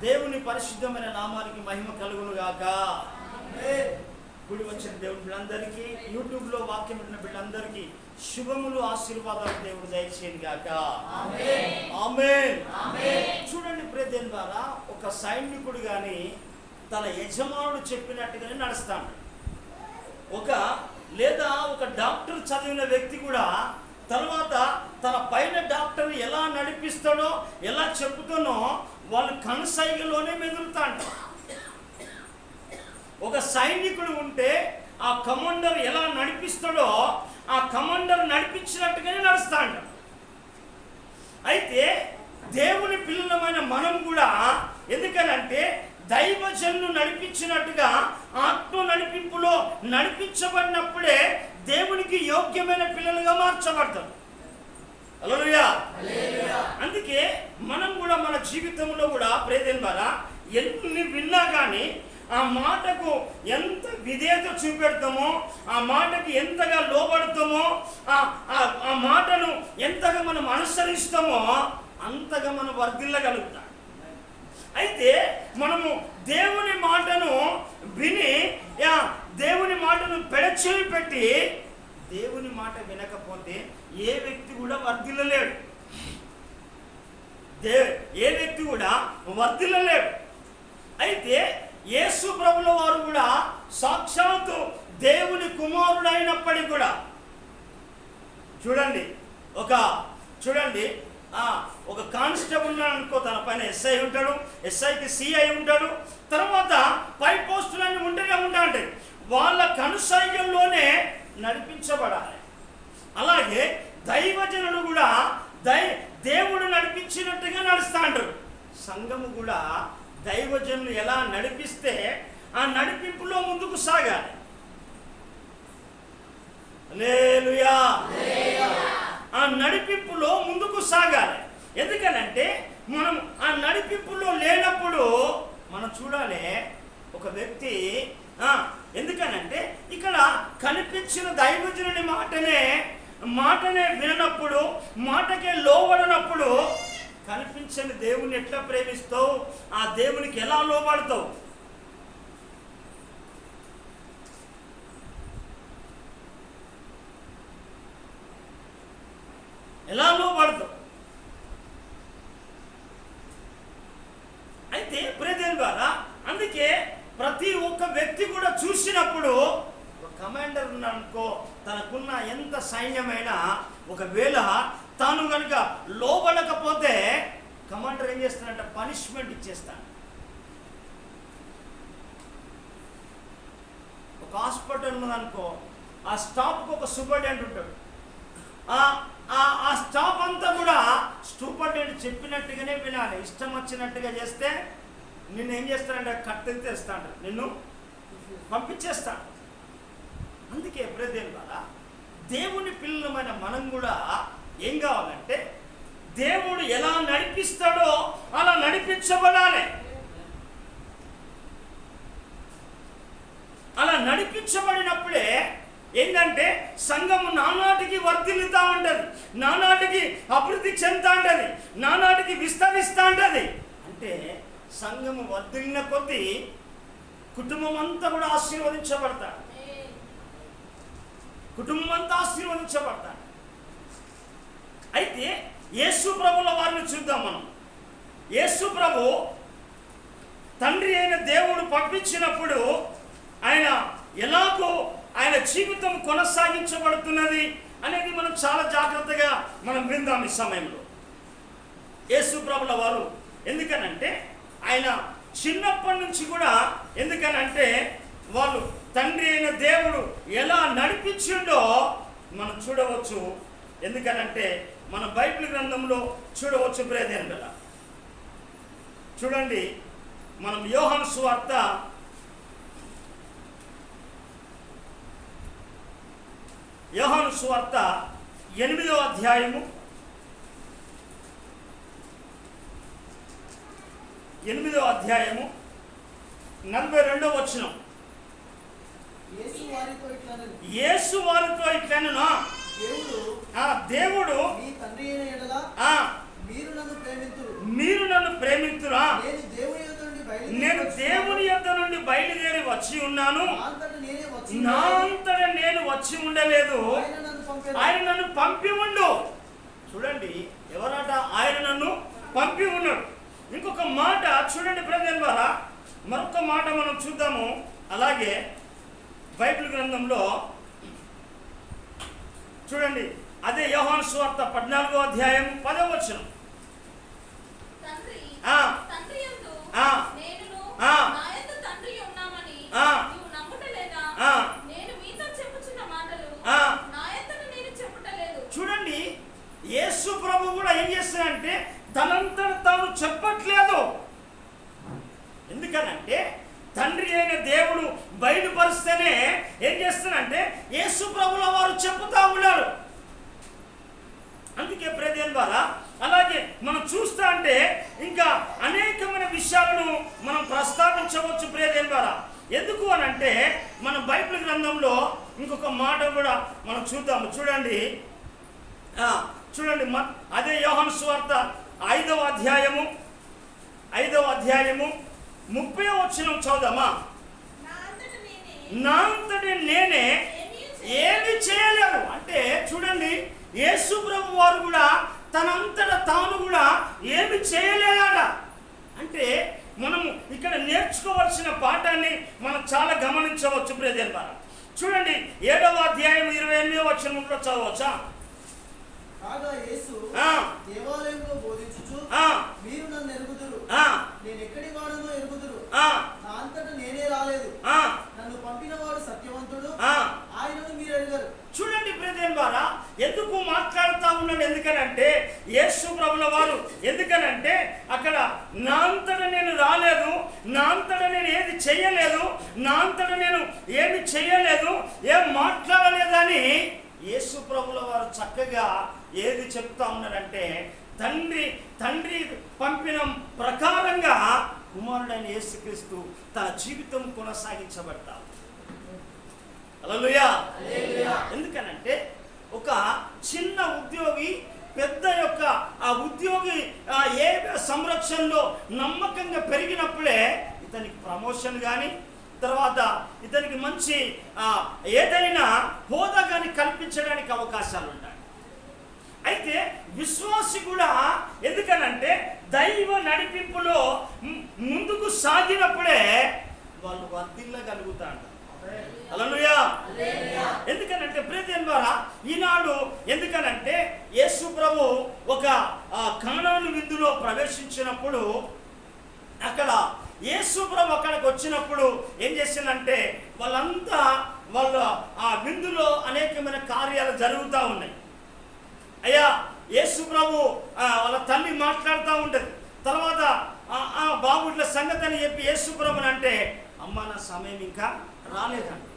దేవుని పరిశుద్ధమైన నామానికి మహిమ కలుగును గాక. కూడి వచ్చిన దేవుని బిడ్డలందరికీ, యూట్యూబ్ లో వాక్యం విన్న బిడ్డలందరికీ శుభములు, ఆశీర్వాదాలు దేవుడు దయచేయను గాక. ఆమేన్. చూడండి ప్రియదేవుని ద్వారా, ఒక సైనికుడు గాని తన యజమానుడు చెప్పినట్టుగానే నడుస్తాడు. లేదా ఒక డాక్టర్ చదివిన వ్యక్తి కూడా తర్వాత తన పైన డాక్టర్ ఎలా నడిపిస్తాడో, ఎలా చెబుతానో వాళ్ళు కనుసైగలోనే మెదులుతాడు. ఒక సైనికుడు ఉంటే ఆ కమాండర్ ఎలా నడిపిస్తాడో ఆ కమాండర్ నడిపించినట్టుగానే నడుస్తాడు. అయితే దేవుని పిల్లలమైన మనం కూడా, ఎందుకనంటే దైవజనులు నడిపించినట్టుగా ఆత్మ నడిపింపులో నడిపించబడినప్పుడే దేవునికి యోగ్యమైన పిల్లలుగా మార్చబడతాం. హల్లెలూయా. అందుకే మనం కూడా మన జీవితంలో కూడా ప్రియదేవుని ద్వారా ఎన్ని విన్నా కానీ ఆ మాటకు ఎంత విధేయత చూపెడతామో, ఆ మాటకి ఎంతగా లోబడతామో, ఆ మాటను ఎంతగా మనం అనుసరిస్తామో అంతగా మనం వర్ధిల్లగలుగుతాం. అయితే మనము దేవుని మాటను విని దేవుని మాటను పెడచెవి పెట్టి దేవుని మాట వినకపోతే ఏ వ్యక్తి కూడా వర్ధిల్లలేడు. ఏ వ్యక్తి కూడా వర్ధిల్లలేడు. అయితే యేసు ప్రభుల వారు కూడా సాక్షాత్తు దేవుని కుమారుడైనప్పటికీ కూడా చూడండి, ఒక కానిస్టేబుల్ అనుకో, తన పైన ఎస్ఐ ఉంటాడు, ఎస్ఐకి సిఐ ఉంటాడు, తర్వాత పై పోస్టులన్నీ ఉంటూనే ఉంటాయి. వాళ్ళ కనుసైగల్లోనే నడిపించబడాలి. అలాగే దైవజనుడు కూడా దేవుడు నడిపించినట్టుగా నడుస్తాడు. సంఘము కూడా దైవజనులు ఎలా నడిపిస్తే ఆ నడిపింపులో ముందుకు సాగాలి. హల్లెలూయా. ఆ నడిపింపులో ముందుకు సాగాలి. ఎందుకనంటే మనం ఆ నడిపింపులో లేనప్పుడు మనం చూడాలి ఒక వ్యక్తి, ఎందుకనంటే ఇక్కడ కనిపించిన దైవజనుని మాటనే విననప్పుడు, మాటకే లోబడినప్పుడు కనిపించని దేవుని ఎట్లా ప్రేమిస్తావు, ఆ దేవునికి ఎలా లోబడతావు? ఎలా లోబడతావు? అయితే ప్రియదేవుని ద్వారా అందుకే ప్రతి ఒక్క వ్యక్తి కూడా చూసినప్పుడు, ఒక కమాండర్ ఉన్నాడనుకో, తనకున్న ఎంత సైన్యమైనా ఒకవేళ తాను కనుక లోబడకపోతే కమాండర్ ఏం చేస్తాడంటే పనిష్మెంట్ ఇచ్చేస్తాడు. ఒక హాస్పిటల్ ఉన్నదనుకో, ఆ స్టాఫ్కి ఒక సూపరింటెండెంట్ ఉంటాడు. ఆ స్టాఫ్ అంతా కూడా సూపరింటెండెంట్ చెప్పినట్టుగానే వినాలి. ఇష్టం వచ్చినట్టుగా చేస్తే నిన్ను ఏం చేస్తాడంటే కట్టెలు తెస్తాడు, నిన్ను పంపించేస్తాడు. అందుకే ప్రియదేవుని ద్వారా దేవుని పిల్లలమైన మనం కూడా ఏం కావాలంటే దేవుడు ఎలా నడిపిస్తాడో అలా నడిపించబడాలి. అలా నడిపించబడినప్పుడే ఏంటంటే సంఘము నానాటికి వర్ధిల్లుతూ ఉంటుంది, నానాటికి అభివృద్ధి చెందుతూ ఉంటుంది, నానాటికి విస్తరిస్తూ ఉంటుంది. అంటే సంఘము వర్ధిల్లిన కొద్దీ కుటుంబం అంతా కూడా ఆశీర్వదించబడతాడు. కుటుంబం అంతా ఆశీర్వదించబడతాడు. అయితే యేసు ప్రభుల వారిని చూద్దాం మనం. యేసు ప్రభు తండ్రి అయిన దేవుడు పంపించినప్పుడు ఆయన ఎలాగో ఆయన జీవితం కొనసాగించబడుతున్నది అనేది మనం చాలా జాగ్రత్తగా మనం విందాం ఈ సమయంలో. యేసు ప్రభుల వారు ఎందుకనంటే ఆయన చిన్నప్పటి నుంచి కూడా, ఎందుకనంటే వాళ్ళు తండ్రి అయిన దేవుడు ఎలా నడిపించిండో మనం చూడవచ్చు. ఎందుకనంటే మన బైబిల్ గ్రంథంలో చూడవచ్చు. ప్రియదేవుని బిడ్డ చూడండి, మనం యోహాను సువార్త 8వ అధ్యాయము 42వ వచనం. యేసు వారితో ఇట్లనెను, దేవుడు మీ తండ్రి అయిన యెడల మీరు నన్ను ప్రేమింతురా, నేను దేవుని యొద్ద నుండి బయలుదేరి వచ్చి ఉన్నాను, నా అంతట నేను వచ్చి ఉండలేదు, ఆయన నన్ను పంపి ఉండు. చూడండి, ఎవరట? ఆయన నన్ను పంపి ఉన్నాడు. ఇంకొక మాట చూడండి ప్రజల ద్వారా, మరొక మాట మనం చూద్దాము. అలాగే బైబిల్ గ్రంథంలో చూడండి, అదే యోహాను సువార్త 14వ అధ్యాయం 10వ వచనం. చూడండి, యేసు ప్రభు కూడా ఏం చేస్తాడంటే తనంతట తాను చెప్పట్లేదు. ఎందుకనంటే తండ్రి అయిన దేవుడు బయలుపరిస్తేనే ఏం చేస్తానంటే యేసు ప్రభుల వారు చెప్పుతా ఉన్నారు. అందుకే ప్రేదేన్ ద్వారా అలాగే మనం చూస్తా అంటే ఇంకా అనేకమైన విషయాలను మనం ప్రస్తావించవచ్చు ప్రేదేన్ ద్వారా. ఎందుకు అని అంటే మన బైబిల్ గ్రంథంలో ఇంకొక మాట కూడా మనం చూద్దాము. చూడండి అదే యోహాను సువార్త 5వ అధ్యాయము 30వ వచనం చదువుదామా. నా అంతటి నేనే ఏమి చేయలేను అంటే, చూడండి, యేసు ప్రభు వారు కూడా తనంతట తాను కూడా ఏమి చేయలేదట. అంటే మనము ఇక్కడ నేర్చుకోవాల్సిన పాఠాన్ని మనం చాలా గమనించవచ్చు బ్రదర్. చూడండి, 7వ అధ్యాయం 28వ వచనంలో చదవచ్చా. దేవాలయంలో బోధించుచు మీరు నన్ను ఎరుగుదురు, నేను ఎక్కడి వాడనో ఎరుగుదురు, నా అంతట నేనే రాలేదు, నన్ను పంపిన వాడు సత్యవంతుడు, ఆయనను మీరు ఎరుగరు. చూడండి బ్రదర్ ద్వారా ఎందుకు మాట్లాడుతూ ఉన్నాడు? ఎందుకనంటే యేసు ప్రభుల వారు ఎందుకనంటే అక్కడ నా అంతట నేను రాలేదు, నా అంతట నేను ఏది చెయ్యలేదు, నా అంతట నేను ఏమి చెయ్యలేదు, ఏం మాట్లాడలేదని యేసు ప్రభుల వారు చక్కగా ఏది చెప్తా ఉన్నారంటే తండ్రి పంపిన ప్రకారంగా కుమారుడైన యేసుక్రీస్తు తన జీవితం కొనసాగించబడతారు. హల్లెలూయా. ఎందుకనంటే ఒక చిన్న ఉద్యోగి పెద్ద యొక్క ఆ ఉద్యోగి ఏ సంరక్షణలో నమ్మకంగా పెరిగినప్పుడే ఇతనికి ప్రమోషన్ కానీ తర్వాత ఇతనికి మంచి ఏదైనా హోదా కానీ కల్పించడానికి అవకాశాలు ఉంటాయి. అయితే విశ్వాసి కూడా ఎందుకనంటే దైవ నడిపింపులో ముందుకు సాగినప్పుడే వాళ్ళు వర్ధిల్లగలుగుతారు. హల్లెలూయా. ఎందుకనంటే ప్రియమైన ద్వారా ఈనాడు ఎందుకనంటే యేసు ప్రభు ఒక కానాను విందులో ప్రవేశించినప్పుడు అక్కడ యేసు ప్రభు అక్కడికి వచ్చినప్పుడు ఏం చేసిందంటే వాళ్ళ ఆ విందులో అనేకమైన కార్యాలు జరుగుతూ ఉన్నాయి. అయ్యా యేసు ప్రభు వాళ్ళ తల్లి మాట్లాడుతూ ఉంటుంది. తర్వాత బాబు ఇట్లా సంగతి అని చెప్పి యేసు ప్రభుని అంటే అమ్మ నా సమయం ఇంకా రాలేదండి.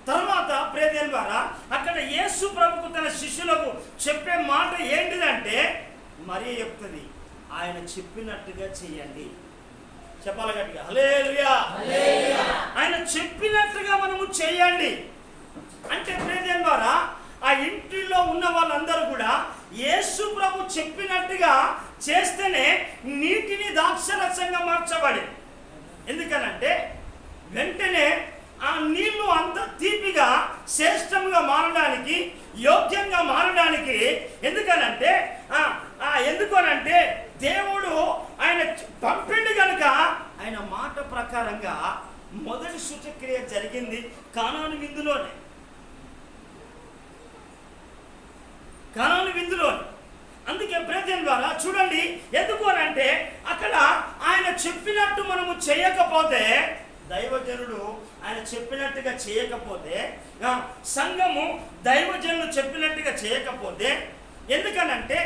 తర్వాత ప్రేదేన్ ద్వారా అక్కడ యేసు ప్రభుకు తన శిష్యులకు చెప్పే మాట ఏంటిదంటే మరీ చెప్తుంది, ఆయన చెప్పినట్టుగా చెయ్యండి. చెప్పాలి గట్టిగా, హల్లెలూయా. ఆయన చెప్పినట్టుగా మనము చేయండి అంటే ప్రేదేన్ ద్వారా ఆ ఇంటిలో ఉన్న వాళ్ళందరూ కూడా యేసు ప్రభు చెప్పినట్టుగా చేస్తేనే నీటిని ద్రాక్షరసంగా మార్చబడి. ఎందుకనంటే వెంటనే ఆ నీళ్లు అంత తీపిగా శ్రేష్టంగా మారడానికి యోగ్యంగా మారడానికి ఎందుకనంటే దేవుడు ఆయన పంపిండు కనుక ఆయన మాట ప్రకారంగా మొదటి సూచక్రియ జరిగింది కానాను విందులోనే. అందుకే ప్రేతం ద్వారా చూడండి ఎందుకు అనంటే అక్కడ ఆయన చెప్పినట్టు మనము చేయకపోతే, దైవజనుడు ఆయన చెప్పినట్టుగా చేయకపోతే, సంఘము దైవజనులు చెప్పినట్టుగా చేయకపోతే, ఎందుకనంటే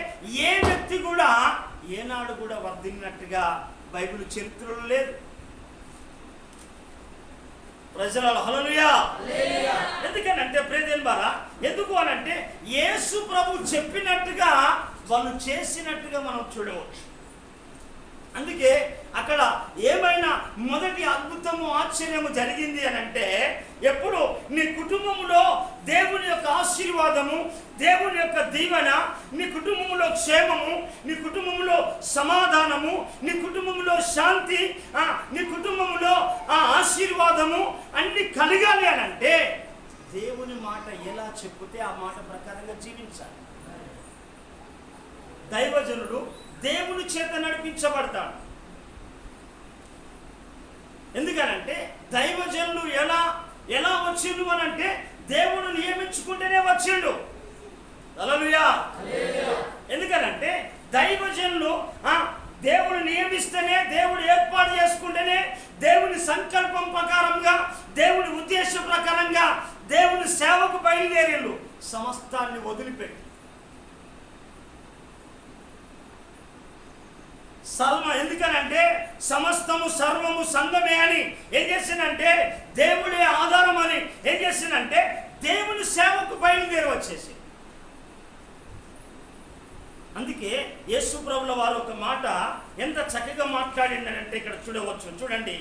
ఏ వ్యక్తి కూడా ఏనాడు కూడా వర్ధిల్లినట్టుగా బైబిల్ చరిత్రలో లేదు. ప్రజలలో హల్లెలూయా. ఎందుకనంటే ప్రేదేన్ బారా ఎందుకు అనంటే యేసు ప్రభు చెప్పినట్టుగా వాళ్ళు చేసినట్టుగా మనం చూడవచ్చు. అందుకే అక్కడ ఏమైనా మొదటి అద్భుతము ఆశ్చర్యము జరిగింది అని అంటే, ఎప్పుడు నీ కుటుంబంలో దేవుని యొక్క ఆశీర్వాదము, దేవుని యొక్క దీవెన, నీ కుటుంబంలో క్షేమము, నీ కుటుంబంలో సమాధానము, నీ కుటుంబంలో శాంతి, నీ కుటుంబంలో ఆ ఆశీర్వాదము అన్ని కలగాలి అని అంటే దేవుని మాట ఎలా చెప్తే ఆ మాట ప్రకారంగా జీవించాలి. దైవజనుడు దేవుని చేత నడిపించబడతాడు. ఎందుకనంటే దైవజనులు ఎలా వచ్చిండు అని అంటే దేవుడు నియమించుకుంటేనే వచ్చిండు. హల్లెలూయా. ఎందుకనంటే దైవజనులు దేవుడు నియమిస్తేనే, దేవుడు ఏర్పాటు చేసుకుంటేనే, దేవుని సంకల్పం ప్రకారంగా, దేవుని ఉద్దేశం ప్రకారంగా దేవుని సేవకు బయలుదేరేళ్ళు సమస్తాన్ని వదిలిపెట్టి. ఎందుకనంటే సమస్తము సర్వము సంఘమే అని ఏం చేసిందంటే, దేవుడే ఆధారం అని ఏం చేసిందంటే దేవుని సేవకు బయలుదేరి వచ్చేసి. అందుకే యేసు ప్రభుల వారు ఒక మాట ఎంత చక్కగా మాట్లాడిందంటే ఇక్కడ చూడవచ్చు. చూడండి,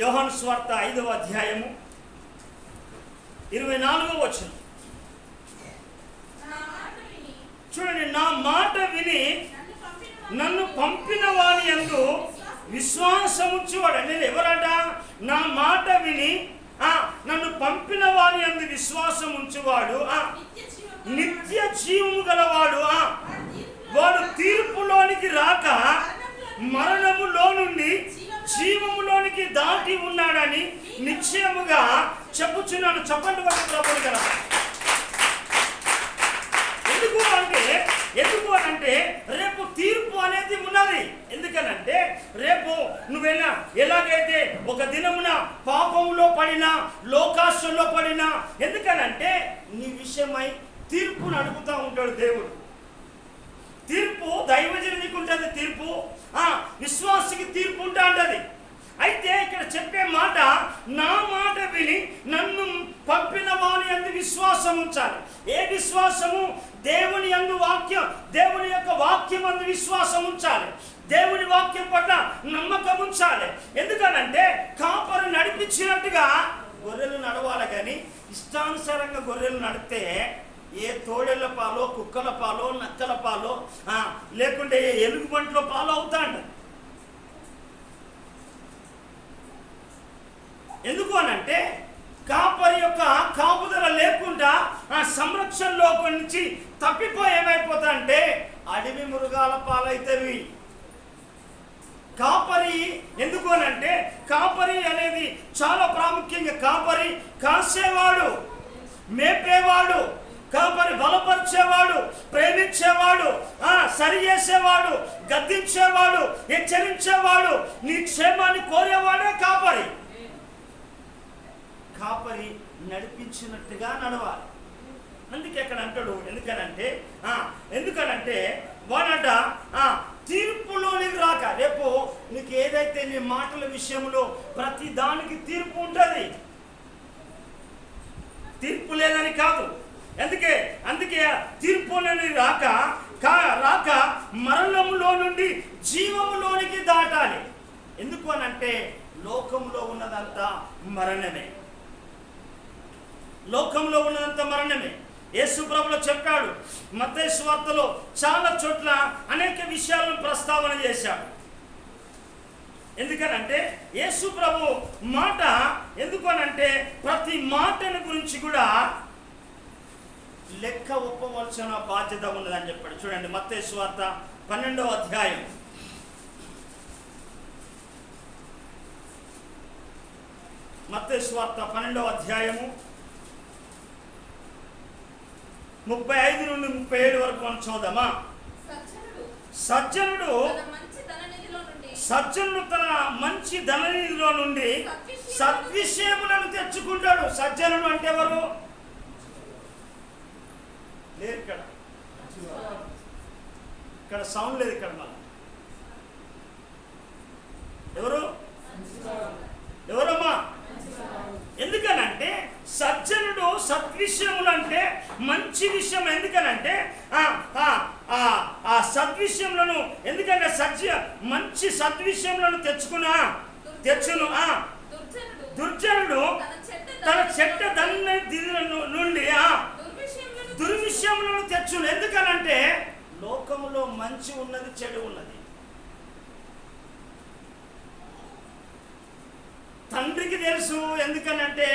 యోహాను సువార్త 5వ అధ్యాయము 24వ వచనం చూడండి. నా మాట విని నన్ను పంపిన వాని యందు విశ్వాసముంచువాడు. నేను ఎవరట? నా మాట విని నన్ను పంపిన వాని యందు విశ్వాసం ఉంచువాడు నిత్య జీవము గలవాడు. వాడు తీర్పులోనికి రాక మరణములో నుండి జీవములోనికి దాటి ఉన్నాడని నిశ్చయముగా చెప్పుచున్నాను. చెప్పండి ప్రభువు కదా. ఎందుకు అనంటే రేపు తీర్పు అనేది ఉన్నది. ఎందుకనంటే రేపు నువ్వైనా ఎలాగైతే ఒక దినమున పాపంలో పడినా, లోకాశంలో పడినా, ఎందుకనంటే నీ విషయమై తీర్పును అడుగుతూ ఉంటాడు దేవుడు. తీర్పు దైవజనునికి ఉంటుంది, తీర్పు విశ్వాసికి తీర్పు ఉంటా ఉంటుంది. అయితే ఇక్కడ చెప్పే మాట, నా మాట విని నన్ను పంపిన వాని యందు విశ్వాసం ఉంచాలి. ఏ విశ్వాసము? దేవుని యందు వాక్యం, దేవుని యొక్క వాక్యం అందు విశ్వాసం ఉంచాలి. దేవుని వాక్యం పట్ల నమ్మకం ఉంచాలి. ఎందుకనంటే కాపరి నడిపించినట్టుగా గొర్రెలు నడవాలి, కానీ ఇష్టానుసారంగా గొర్రెలు నడితే ఏ తోడేళ్ల పాలో, కుక్కల పాలో, నక్కల పాలో, లేకుంటే ఏ ఎలుగుబంట్లో పాలో అవుతాడు. ఎందుకు అనంటే కాపరి యొక్క కాపుదల లేకుండా ఆ సంరక్షణలో నుంచి తప్పిపోయి ఏమైపోతా అంటే అడవి మృగాల పాలైతవి. కాపరి ఎందుకు అనంటే కాపరి అనేది చాలా ప్రాముఖ్యంగా, కాపరి కాసేవాడు, మేపేవాడు, కాపరి బలపరిచేవాడు, ప్రేమించేవాడు, సరి చేసేవాడు, గద్దించేవాడు, హెచ్చరించేవాడు, నీ క్షేమాన్ని కోరేవాడే కాపరి. కాపరి నడిపించినట్టుగా నడవాలి. అందుకే అక్కడ అంటాడు, ఎందుకనంటే వాడట తీర్పులోనికి రాక. రేపు నీకు ఏదైతే నీ మాటల విషయంలో ప్రతి దానికి తీర్పు ఉంటుంది. తీర్పు లేదని కాదు. అందుకే తీర్పులోని రాక మరణంలో నుండి జీవములోనికి దాటాలి. ఎందుకు అనంటే లోకంలో ఉన్నదంతా మరణమే. లోకంలో ఉన్నదంతా మరణమే. యేసు ప్రభువు చెప్పాడు. మత్తయి సువార్తలో చాలా చోట్ల అనేక విషయాలను ప్రస్తావన చేశాడు. ఎందుకనంటే యేసు ప్రభు మాట, ఎందుకనంటే ప్రతి మాటను గురించి కూడా లెక్క ఒప్పవలసిన బాధ్యత ఉన్నదని చెప్పాడు. చూడండి, మత్తయి సువార్త 12వ అధ్యాయం మత్తయి సువార్త 12వ అధ్యాయము 35 నుండి 37 వరకు మనం చూద్దామా. సజ్జనుడు తన మంచి ధననిధిలో నుండి సద్విషయములను తెచ్చుకుంటాడు. సజ్జనుడు అంటే ఎవరు? లేదు ఇక్కడ సౌండ్ లేదు. ఇక్కడ మళ్ళీ ఎవరమ్మా? ఎందుకనంటే సజ్జనుడు సద్విషయములు అంటే మంచి విషయం. ఎందుకనంటే సద్విషయంలోను, ఎందుకంటే మంచి సద్విషయంలోను తెచ్చును. దుర్జనుడు తన చెడ్డ దండ్రి నుండి దుర్విషయంలో తెచ్చును. ఎందుకనంటే లోకంలో మంచి ఉన్నది, చెడు ఉన్నది. తండ్రికి తెలుసు. ఎందుకనంటే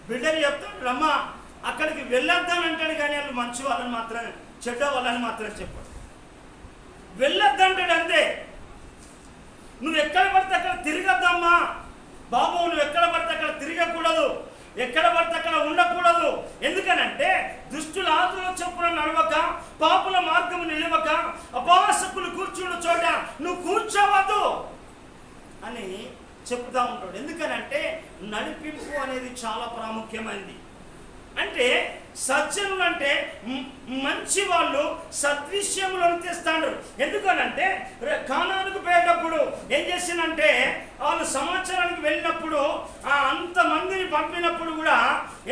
బిడ్డలు చెప్తాడు, రమ్మా అక్కడికి వెళ్ళొద్దానంటాడు, కానీ వాళ్ళు మంచి వాళ్ళని మాత్రం, చెడ్డ వాళ్ళని మాత్రం చెప్పాడు. వెళ్ళొద్దంటాడు అంతే. నువ్వు ఎక్కడ పడితే అక్కడ తిరగద్దమ్మా బాబు, నువ్వు ఎక్కడ పడితే అక్కడ తిరగకూడదు, ఎక్కడ పడితే అక్కడ ఉండకూడదు. ఎందుకనంటే దుష్టుల ఆతుల చొప్పున నడవక, పాపుల మార్గము నిలవక, అపాసకులు కూర్చున్న చోట నువ్వు కూర్చోవద్దు అని చెప్తా ఉంటాడు. ఎందుకనంటే నడిపింపు అనేది చాలా ప్రాముఖ్యమైనది. అంటే సజ్జనులు అంటే మంచి వాళ్ళు సద్విషయంలో తెస్తాడు. ఎందుకనంటే కానానుకు పోయేటప్పుడు ఏం చేసిందంటే వాళ్ళు సమాచారానికి వెళ్ళినప్పుడు అంతమందిని పంపినప్పుడు కూడా,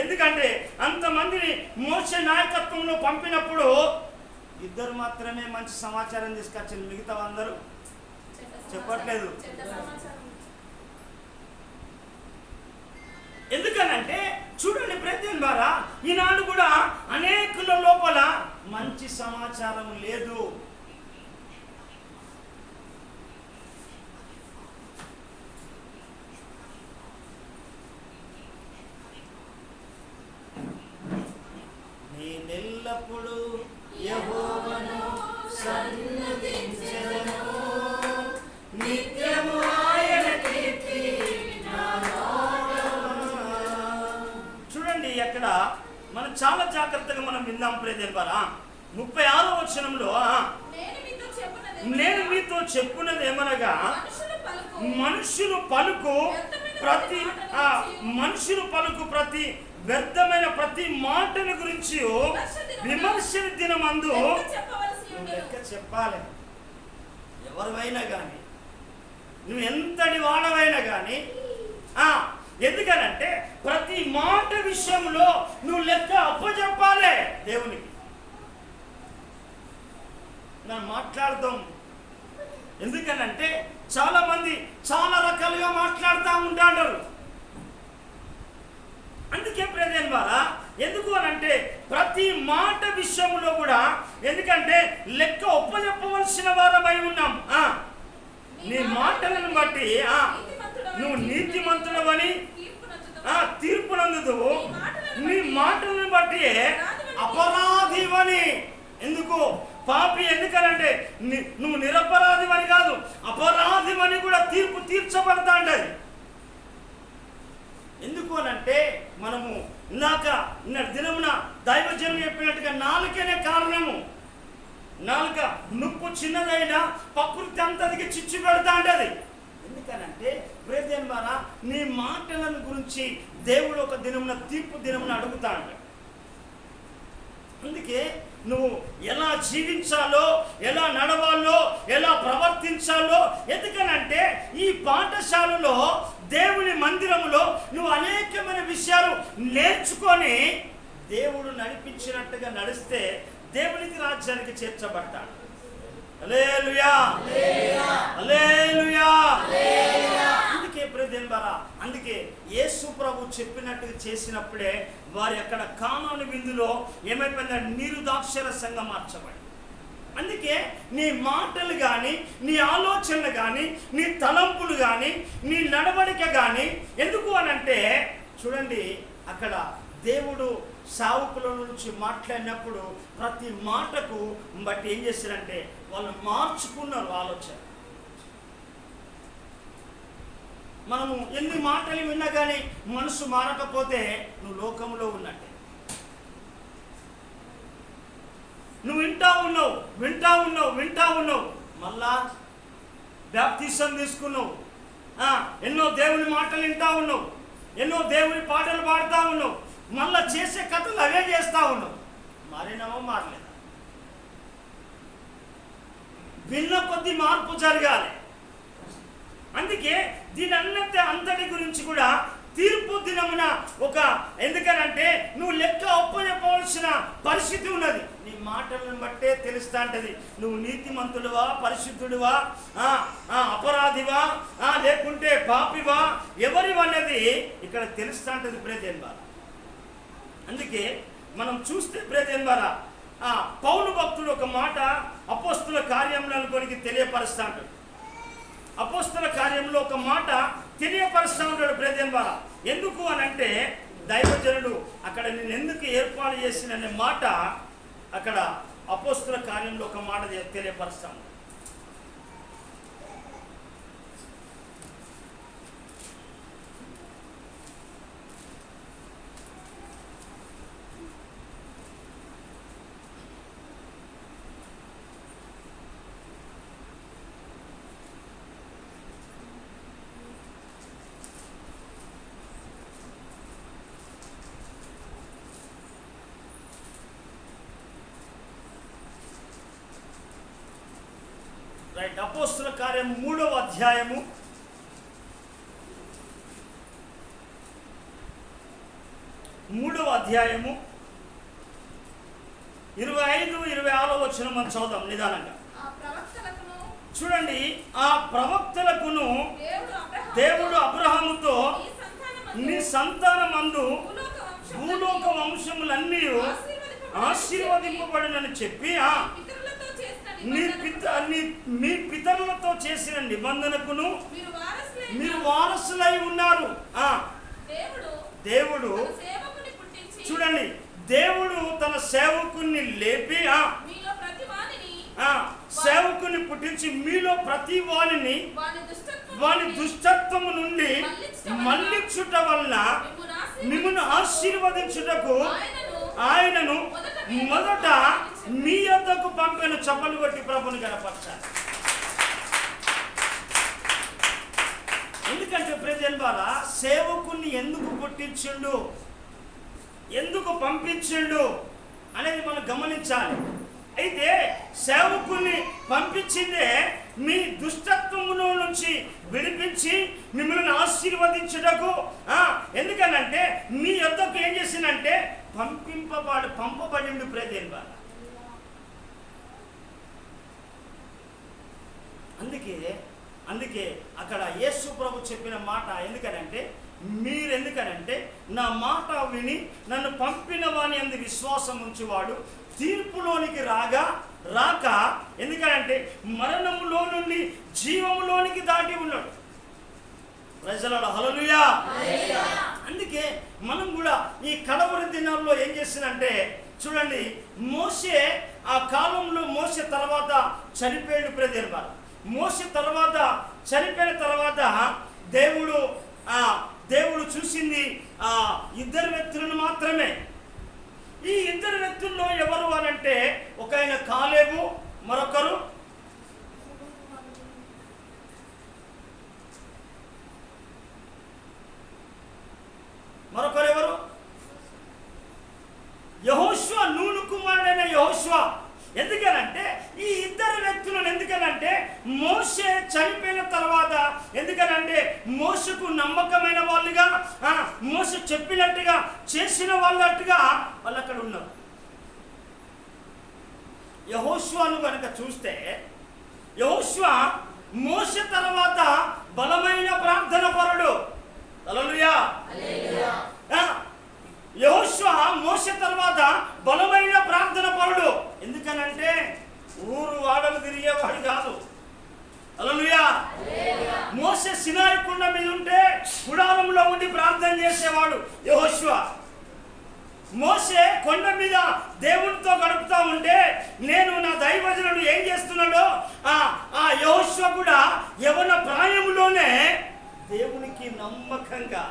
ఎందుకంటే అంతమందిని మోసే నాయకత్వంలో పంపినప్పుడు ఇద్దరు మాత్రమే మంచి సమాచారం తీసుకొచ్చారు, మిగతా అందరూ చెప్పట్లేదు. ఎందుకనంటే చూడండి ప్రయత్నం ద్వారా ఈనాడు కూడా అనేకుల లోపల మంచి సమాచారం లేదు. నేనెల్లప్పుడు యెహోవాను సన్నిధించెదను, నిత్యము ఆయన కీర్తి నా నోట. చూడండి అక్కడ మనం చాలా జాగ్రత్తగా మనం విందాం ప్రియదేవ. 36వ వచనంలో నేను మీతో చెప్పున్నది ఏమనగా, మనుషులు పలుకు ప్రతి వ్యర్థమైన ప్రతి మాటల గురించి విమర్శన దినమందు లెక్క చెప్పాలి. ఎవరివైనా కానీ, నువ్వు ఎంతటి వాడవైనా కానీ, ఎందుకనంటే ప్రతి మాట విషయంలో నువ్వు లెక్క అప్పచెప్పాలి దేవునికి. మనం మాట్లాడతాం, ఎందుకనంటే చాలా మంది చాలా రకాలుగా మాట్లాడుతూ ఉంటారు. అందుకే ప్రియమైన వారా, ఎందుకు అనంటే ప్రతి మాట విషయంలో కూడా, ఎందుకంటే లెక్క ఒప్పజెప్పవలసిన వారమై ఉన్నాం. నీ మాటలను బట్టి నువ్వు నీతిమంతుడవని తీర్పునందుదు, నీ మాటలను బట్టి అపరాధివని. ఎందుకు పాపి? ఎందుకనంటే నువ్వు నిరపరాధివని కాదు, అపరాధివని కూడా తీర్పు తీర్చబడతా అంటది. ఎందుకు అనంటే మనము నిన్న దినమున దైవజనులు చెప్పినట్టుగా నాలుకనే కారణము. నాలుక నొప్పు చిన్నదైనా ప్రకృతి అంతటికి చిచ్చు పెడతా అంటది. ఎందుకనంటే ప్రియమైన వారా, నీ మాటలను గురించి దేవుడు ఒక దినమున తీర్పు దినమున అడుగుతా అంటాడు. అందుకే నువ్వు ఎలా జీవించాలో, ఎలా నడవాలో, ఎలా ప్రవర్తించాలో, ఎందుకనంటే ఈ పాఠశాలలో దేవుని మందిరములో నువ్వు అనేకమైన విషయాలు నేర్చుకొని దేవుడు నడిపించినట్టుగా నడిస్తే దేవునికి రాజ్యానికి చేర్చబడతాడు. హల్లెలూయా, హల్లెలూయా. అందుకే ప్రియదేవరా, అందుకే యేసు ప్రభు చెప్పినట్టుగా చేసినప్పుడే వారి అక్కడ కానాను విందులో ఏమైపోయిందంటే నీరు ద్రాక్షరసంగా మార్చబడి. అందుకే నీ మాటలు కానీ, నీ ఆలోచనలు కానీ, నీ తలంపులు కానీ, నీ నడవడిక కానీ, ఎందుకు అనంటే చూడండి అక్కడ దేవుడు సావుకుల నుంచి మాట్లాడినప్పుడు ప్రతి మాటకు బట్టి ఏం చేశారంటే వాళ్ళు మార్చుకున్నారు ఆలోచన. మనము ఎన్ని మాటలు విన్నా కానీ మనసు మారకపోతే నువ్వు లోకంలో ఉన్నట్టే. నువ్వు వింటా ఉన్నావు మళ్ళా బాప్తిసం తీసుకున్నావు, ఎన్నో దేవుని మాటలు వింటా ఉన్నావు, ఎన్నో దేవుని పాటలు పాడుతూ ఉన్నావు, మళ్ళా చేసే కథలు అవే చేస్తూ ఉన్నావు. మారినావో మారలేదా? విన్న కొద్ది మార్పు జరగాలి. అందుకే దీని అంతటి గురించి కూడా తీర్పు దినమున ఎందుకనంటే నువ్వు లెక్క అప్పచెప్పవలసిన పరిస్థితి ఉన్నది. నీ మాటలను బట్టే తెలుస్తా ఉంటది నువ్వు నీతిమంతుడివా, పరిశుద్ధుడివా, అపరాధివా, లేకుంటే పాపివా, ఎవరివన్నది ఇక్కడ తెలుస్తా ఉంటది ప్రియదేన్ బారా. అందుకే మనం చూస్తే ప్రియదేన్ బారా, పౌలు భక్తుడు ఒక మాట అపోస్తుల కార్యములకి తెలియపరుస్తా ఉంటాడు. అపోస్తుల కార్యంలో ఒక మాట తెలియపరుస్తూ ఉంటాడు ప్రియదేన్ బారా. ఎందుకు అని అంటే దైవజనుడు అక్కడ నేను ఎందుకు ఏర్పాటు చేసిన మాట అక్కడ అపోస్తుల కార్యంలో ఒక మాట తెలియపరుస్తాను. రైట్, అపోస్తుల కార్యం 3వ అధ్యాయము 25-26 వచనం మనం చదువుదాం నిదానంగా. చూడండి, ఆ ప్రవక్తలకును దేవుడు అబ్రహాముతో నీ సంతానమందు భూలోక వంశములన్నీ ఆశీర్వదింపబడునని చెప్పి మీ పితరులతో చేసిన నిబంధనకును మీరు వారసులై ఉన్నారు. దేవుడు చూడండి, దేవుడు తన సేవకుని లేపి సేవకుని పుట్టించి మీలో ప్రతి వాని దుష్టత్వము నుండి మళ్ళించుట వలన మిమ్మును ఆశీర్వదించుటకు ఆయనను మొదట మీ యొద్దకు పంపిన. చప్పలు కొట్టి ప్రభుని కనపరచాలి. ఎందుకంటే ప్రియదేన్ బారా, సేవకుని ఎందుకు పుట్టించిండు, ఎందుకు పంపించిండు అనేది మనం గమనించాలి. అయితే సేవకుని పంపించిందే మీ దుష్టత్వములో నుంచి విడిపించి మిమ్మల్ని ఆశీర్వదించుటకు. ఎందుకనంటే మీ యొద్దకు ఏం చేసిందంటే పంపబడిండు ప్రియదేన్ బారా. అందుకే అక్కడ యేసు ప్రభు చెప్పిన మాట ఎందుకనంటే నా మాట విని నన్ను పంపిన వాని అందు విశ్వాసం ఉంచువాడు తీర్పులోనికి రాక ఎందుకనంటే మరణములో నుండి జీవములోనికి దాటి ఉన్నాడు. ప్రజలలో హల్లెలూయా. అందుకే మనం కూడా ఈ కడవరి దినాల్లో ఏం చేసిందంటే చూడండి, మోషే ఆ కాలంలో మోషే తర్వాత చనిపోయాడు ప్రియదేన్ బారా. మోషే తర్వాత చనిపోయిన తర్వాత దేవుడు చూసింది ఇద్దరు వ్యక్తులను మాత్రమే. ఈ ఇద్దరు వ్యక్తుల్లో ఎవరు అనంటే ఒక ఆయన కాలేబు, మరొకరు ఎవరు? యెహోషువ, నూను కుమారుడైన యెహోషువ. ఎందుకనంటే ఈ ఇద్దరు వ్యక్తులను మోషే చనిపోయిన తర్వాత మోషకు నమ్మకమైన వాళ్ళుగా, మోషే చెప్పినట్టుగా చేసిన వాళ్ళట్టుగా వాళ్ళు అక్కడ ఉన్నారు. యెహోషువను కనుక చూస్తే యెహోషువ మోషే తర్వాత బలమైన ప్రార్థన పరుడు. హల్లెలూయా. యెహోషువ మోషే తర్వాత బలమైన ప్రార్థన పరుడు. ఎందుకనంటే ఊరు వాడలు తిరిగేవాడు కాదు. హల్లెలూయా. మోషే సినాయి కొండ మీద ఉంటే గుడారంలో ఉండి ప్రార్థన చేసేవాడు యెహోషువ. మోషే కొండ మీద దేవునితో గడుపుతా ఉంటే నేను నా దైవజనుడు ఏం చేస్తున్నాడో ఆ యెహోషువ కూడా యవన ప్రాయములోనే దేవునికి నమ్మకంగా,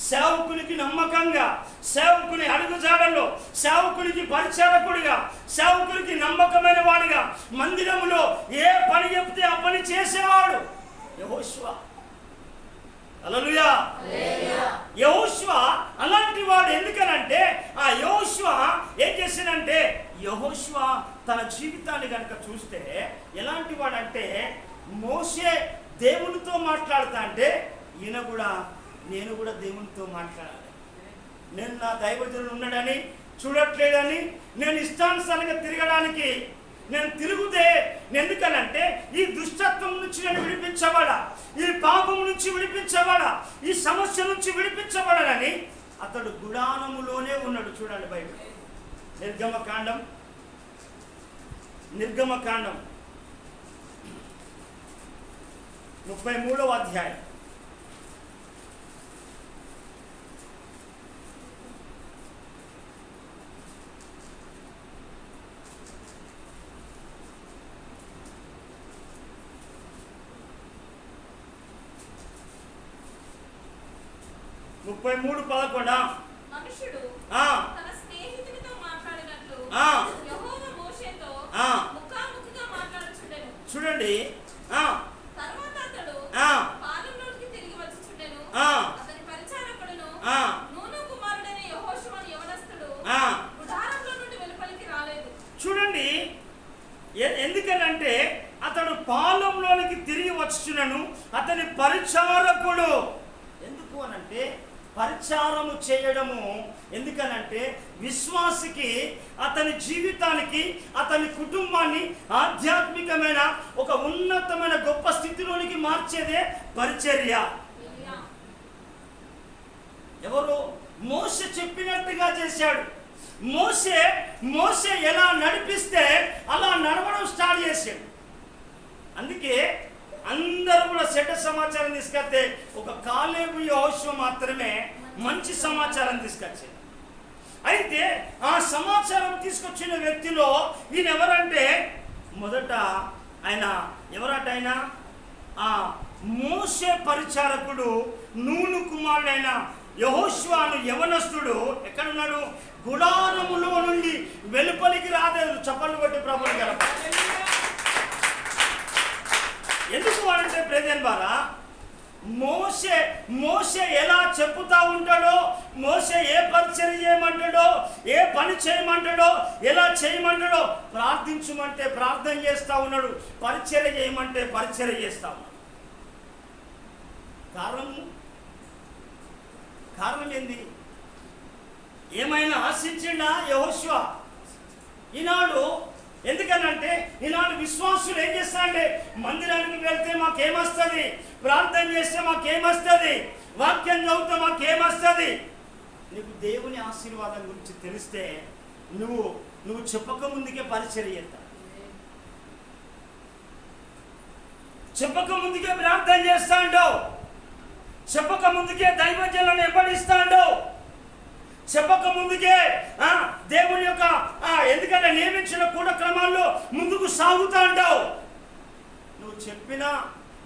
సేవకునికి నమ్మకంగా, సేవకుని అడుగుజాడల్లో సేవకునికి పరిచారకుడిగా, సేవకునికి నమ్మకమైన వాడిగా మందిరంలో ఏ పని చెప్తే ఆ పని చేసేవాడు యెహోషువ. హల్లెలూయా. యెహోషువ అలాంటి వాడు. ఎందుకనంటే ఆ యెహోషువ ఏం చేసిందంటే యెహోషువ తన జీవితాన్ని కనుక చూస్తే ఎలాంటి వాడంటే మోషే దేవునితో మాట్లాడుతా అంటే ఈయన కూడా నేను కూడా దేవునితో మాట్లాడాలి. నేను నా దైవజనుడు ఉన్నాడని చూడట్లేదని నేను ఇష్టానుసారంగా తిరగడానికి నేను తిరుగుతే ఎందుకనంటే ఈ దుష్టత్వం నుంచి నేను విడిపించబడా, ఈ పాపం నుంచి విడిపించబడా, ఈ సమస్య నుంచి విడిపించబడాలని అతడు గుడానములోనే ఉన్నాడు. చూడండి బైబిల్ నిర్గమకాండం 33వ అధ్యాయం. మనుషుడు తన స్నేహితునితో మాట్లాడినట్లు యెహోవా మోషేతో ముఖాముఖిగా మాట్లాడుచుండెను. చూడండి, తరువాత అతడు పాలెంలోనికి తిరిగి వచ్చుచుండెను. అతని పరిచారకుడును నూను కుమారుడైన యెహోషువ అను యవనస్తుడు గుడారంలో నుండి వెలుపలికి రాలేదు. చూడండి, ఎందుకనంటే అతడు పాలెంలోనికి తిరిగి వచ్చుచుండెను. అతని పరిచారకుడు. ఎందుకు అనంటే పరిచారము చేయడము ఎందుకనంటే విశ్వాసికి అతని జీవితానికి అతని కుటుంబాన్ని ఆధ్యాత్మికమైన ఒక ఉన్నతమైన గొప్ప స్థితిలోనికి మార్చేదే పరిచర్య. ఎవరు? మోషే చెప్పినట్టుగా చేశాడు. మోషే ఎలా నడిపిస్తే అలా నడవడం స్టార్ట్ చేశాడు. అందుకే అందరూ కూడా చెడ్డ సమాచారం తీసుకొస్తే ఒక కాలేబు యెహోషువ మాత్రమే మంచి సమాచారం తీసుకొచ్చాడు. అయితే ఆ సమాచారం తీసుకొచ్చిన వ్యక్తిలో ఈయన ఎవరంటే మొదట ఆయన ఆ మోషే పరిచారకుడు నూను కుమారుడైన యెహోషువ అను యవనస్తుడు ఎక్కడున్నాడు? గుడారములో నుండి వెలుపలికి రాలేదు. చప్పట్లు కొట్టి ప్రభువుని గణపరచండి. ఎందుకు అంటే ప్రెజెంట్ ద్వారా మోషే ఎలా చెప్పుతా ఉంటాడో, మోషే ఏ పరిచర్య చేయమంటాడో, ఏ పని చేయమంటాడో, ఎలా చేయమంటాడో, ప్రార్థించమంటే ప్రార్థన చేస్తూ ఉన్నాడు, పరిచర్య చేయమంటే పరిచర్య చేస్తా ఉన్నాడు. కారణం ఏంది? ఏమైనా ఆశించిండా యెహోషువ? ఈనాడు ఎందుకనంటే ఈనాడు విశ్వాసులు ఏం చేస్తారంటే మందిరానికి వెళ్తే మాకేమొస్తుంది, ప్రార్థన చేస్తే మాకేమొస్తుంది, వాక్యం చదివితే మాకేమొస్తుంది. నీకు దేవుని ఆశీర్వాదం గురించి తెలిస్తే నువ్వు చెప్పక ముందుకే పరిచర్య చేస్తా, చెప్పక ముందుకే ప్రార్థన చేస్తా అంటావు, చెప్పక ముందుకే దైవజనులను వెంబడిస్తాండో, చెప్పక ముందుకే దేవుని యొక్క ఎందుకంటే నియమించిన కూడా క్రమాల్లో ముందుకు సాగుతా అంటావు. నువ్వు చెప్పినా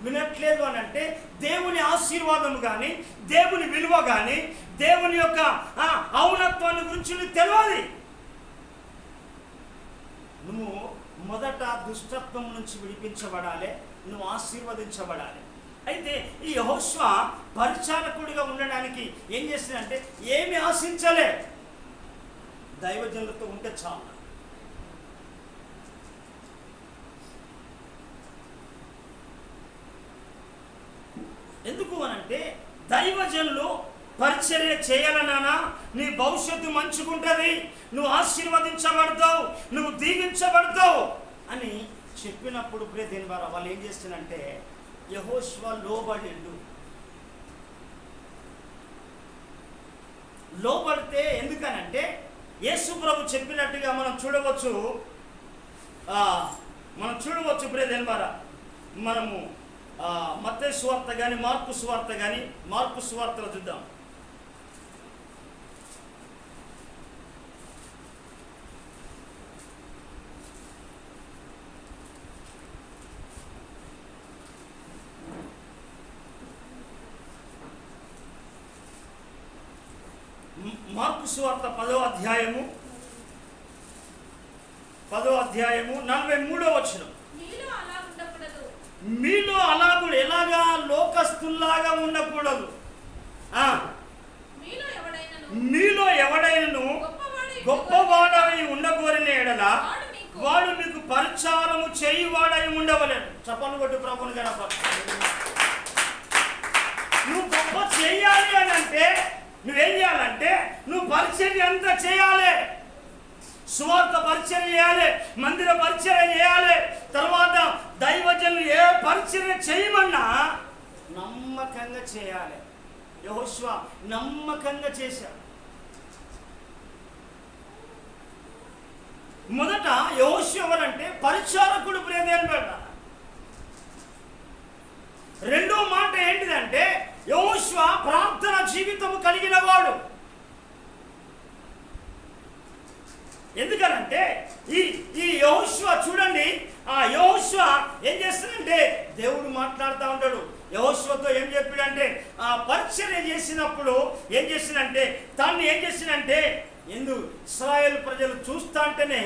వినట్లేదు అని అంటే దేవుని ఆశీర్వాదం కానీ, దేవుని విలువ కానీ, దేవుని యొక్క ఔన్నత్వాన్ని గురించి నీకు తెలియాలి. నువ్వు మొదట దుష్టత్వం నుంచి విడిపించబడాలి, నువ్వు ఆశీర్వదించబడాలి. అయితే ఈ యెహోషువ పరిచారకుడిగా ఉండడానికి ఏం చేసిందంటే ఏమి ఆశించలే, దైవజనులతో ఉంటే చాలు. ఎందుకు అనంటే దైవజనులు పరిచర్య చేయాలన్నా నీ భవిష్యత్తు మంచుకుంటుంది, నువ్వు ఆశీర్వదించబడతావు, నువ్వు దీవించబడతావు అని చెప్పినప్పుడు దేని ద్వారా వాళ్ళు ఏం చేస్తారంటే యెహోషువ లోబడితే ఎందుకనంటే యేసు ప్రభు చెప్పినట్టుగా మనం చూడవచ్చు దేని ద్వారా మనము మత్తయి సువార్త కానీ మార్కు సువార్తలో చూద్దాం. మార్కు సువార్త 10వ అధ్యాయము 43వ వచనం. మీలో అలాగుడు ఎలాగా లోకస్తుల్లాగా ఉండకూడదు. మీలో ఎవడైనను గొప్పవాడై ఉండగోరిన ఎడల వాడు మీకు పరిచారము చేయువాడై ఉండవలేను. చప్పలు కొట్టి ప్రభుని గణపరచు. నువ్వు గొప్ప చేయాలి అని అంటే నువ్వేం చేయాలంటే నువ్వు పరిచర్య అంతా చేయాలి. సువార్త పరిచర్య చేయాలి, మందిర పరిచర్య చేయాలి. తర్వాత దైవజనులు ఏ పరిచర్య చేయమన్నా నమ్మకంగా చేయాలి. యెహోషువ నమ్మకంగా చేశాడు. మొదట యెహోషువ ఎవరంటే పరిచారకుడు ప్రియదేవుని బిడ్డ. రెండో మాట ఏంటిదంటే యెహోషువ ప్రార్థన జీవితం కలిగిన వాడు. ఎందుకనంటే ఈ యెహోషువ చూడండి, ఆ యెహోషువ ఏం చేస్తాడంటే దేవుడు మాట్లాడుతూ ఉంటాడు. యెహోషువతో ఏం చెప్పాడంటే ఆ పరిచర్య చేసినప్పుడు ఏం చేసిందంటే తాన్ని ఏం చేసిందంటే ఇశ్రాయేల్ ప్రజలు చూస్తా అంటేనే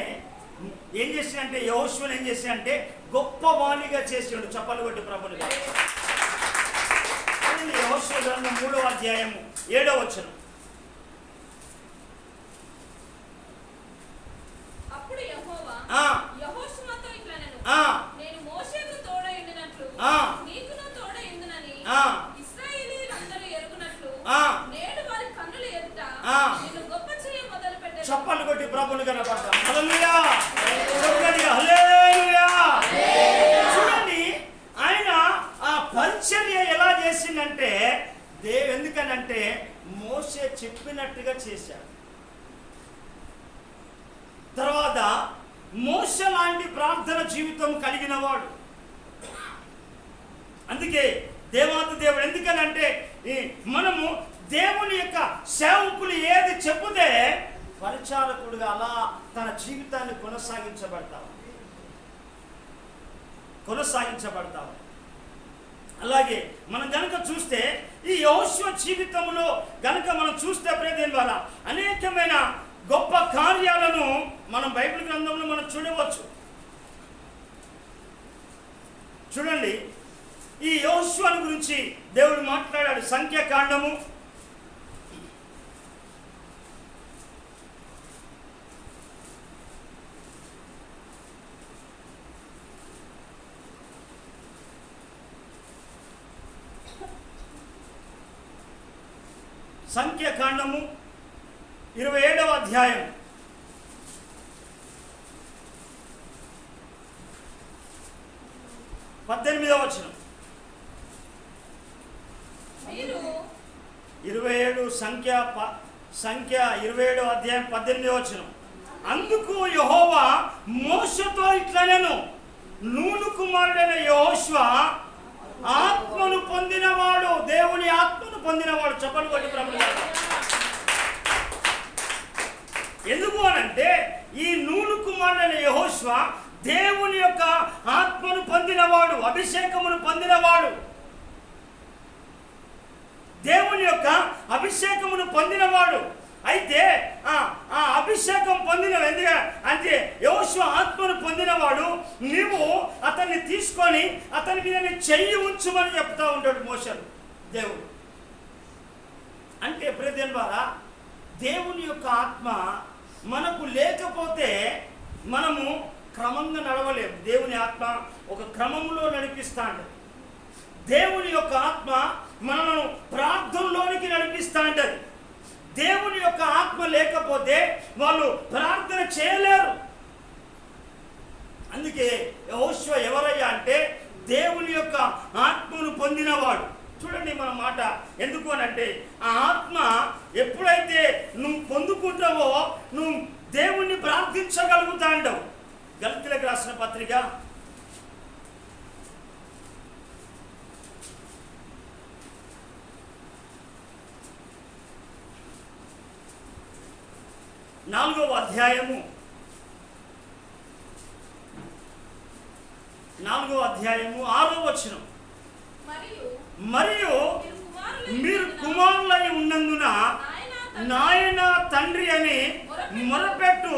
ఏం చేసిందంటే యెహోషువను ఏం చేసిందంటే గొప్ప వాణిగా చేసాడు. చప్పలు కొట్టి ప్రభునిగా. యెహోషువ గ్రంథం 3వ అధ్యాయము 7వ వచనం. అప్పుడు యెహోవా యెహోషువతో ఇట్లనెను, నేను మోషేకు తోడై ఉండినట్లు నీకును తోడై ఉందునని ఇశ్రాయేలీయులందరూ ఎరుగునట్లు నేడు వారి కన్నుల ఎదుట నిన్ను గొప్ప చేయ మొదలుపెట్టెను. చప్పలు కొట్టి ప్రభుని కనపడతాం. హల్లెలూయా, హల్లెలూయా. చూడండి, ఆయన ఆ పరిచర్య ఎలా చేసిందంటే ఎందుకనంటే మోషే చెప్పినట్టుగా చేశాడు. తర్వాత మోషే లాంటి ప్రార్థన జీవితం కలిగిన వాడు. అందుకే దేవాది దేవుడు ఎందుకనంటే మనము దేవుని యొక్క సేవకులు ఏది చెప్పుతే పరిచారకుడుగా అలా తన జీవితాన్ని కొనసాగించబడతాము. అలాగే మనం గనక చూస్తే ఈ యెహోషువ జీవితంలో గనక మనం చూస్తే ప్రియదేవుని ద్వారా అనేకమైన గొప్ప కార్యాలను మనం బైబిల్ గ్రంథంలో మనం చూడవచ్చు. చూడండి, ఈ యెహోషువను గురించి దేవుడు మాట్లాడాడు. సంఖ్యాకాండము 27వ అధ్యాయం 18వ వచనం. 27 సంఖ్య 27వ అధ్యాయం 18వ వచనం. అందుకు యెహోవా మోషేతో ఇట్లనెను, నూను కుమారుడైన యెహోషువ ఆత్మను పొందినవాడు, దేవుని ఆత్మను పొందినవాడు. చెప్పండి కొట్టి ప్రభుని. ఎందుకు అనంటే ఈ నూను కుమారుడైన యెహోషువ దేవుని యొక్క ఆత్మను పొందినవాడు, అభిషేకమును పొందినవాడు. దేవుని యొక్క అభిషేకమును పొందినవాడు. అయితే ఆ అభిషేకం ఎందుకంటే అంటే యెహోషువ ఆత్మను పొందినవాడు. నీవు అతన్ని తీసుకొని అతని మీద చెయ్యి ఉంచుమని చెప్తా ఉంటాడు మోషేను దేవుడు. అంటే ప్రియదేవుని ద్వారా దేవుని యొక్క ఆత్మ మనకు లేకపోతే మనము క్రమంగా నడవలేము. దేవుని ఆత్మ ఒక క్రమంలో నడిపిస్తాడు. దేవుని యొక్క ఆత్మ మనను ప్రార్థనలోనికి నడిపిస్తా ఉంటుంది. దేవుని యొక్క ఆత్మ లేకపోతే వాళ్ళు ప్రార్థన చేయలేరు. అందుకే యెహోషువ ఎవరయ్యా అంటే దేవుని యొక్క ఆత్మను పొందినవాడు. చూడండి మన మాట ఎందుకు అనంటే ఆ ఆత్మ ఎప్పుడైతే నువ్వు పొందుకుంటావో నువ్వు దేవుణ్ణి ప్రార్థించగలుగుతా అంటావు. గలతీయులకు రాసిన పత్రిక 4వ అధ్యాయము 6వ వచనం. మరియు మీరు కుమారులై ఉన్నందున నాయన తండ్రి అని మొరపెట్టు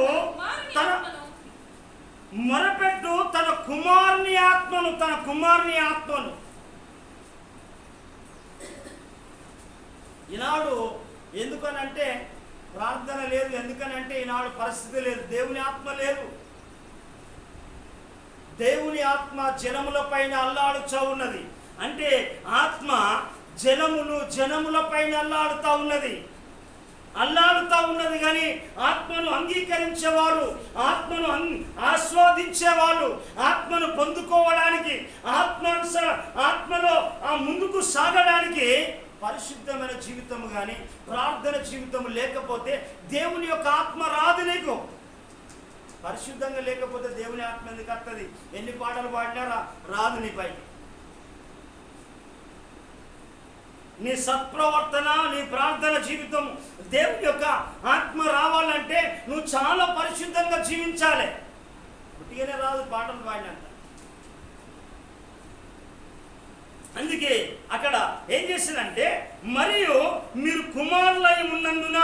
తన కుమారుని ఆత్మను. ఈనాడు ఎందుకనంటే ప్రార్థన లేదు, ఎందుకనంటే ఈనాడు పరిస్థితి లేదు, దేవుని ఆత్మ లేదు. దేవుని ఆత్మ జనముల పైన అల్లాడుచూ ఉన్నది. అంటే ఆత్మ జనముల పైన అల్లాడుతా ఉన్నది కానీ ఆత్మను అంగీకరించేవారు, ఆత్మను ఆస్వాదించేవాళ్ళు, ఆత్మను పొందుకోవడానికి, ఆత్మలో ఆ ముందుకు సాగడానికి పరిశుద్ధమైన జీవితం కానీ ప్రార్థన జీవితం లేకపోతే దేవుని యొక్క ఆత్మ రాదు నీకు. పరిశుద్ధంగా లేకపోతే దేవుని ఆత్మ ఎందుకు వస్తుంది? ఎన్ని పాటలు పాడినారా రాదు నీ పైకి. నీ సత్ప్రవర్తన, నీ ప్రార్థన జీవితం, దేవుని యొక్క ఆత్మ రావాలంటే నువ్వు చాలా పరిశుద్ధంగా జీవించాలి. పుట్టిగానే రాదు పాటలు పాడినంత. అందుకే అక్కడ ఏం చేసిందంటే, మరియు మీరు కుమారులై ఉన్నందున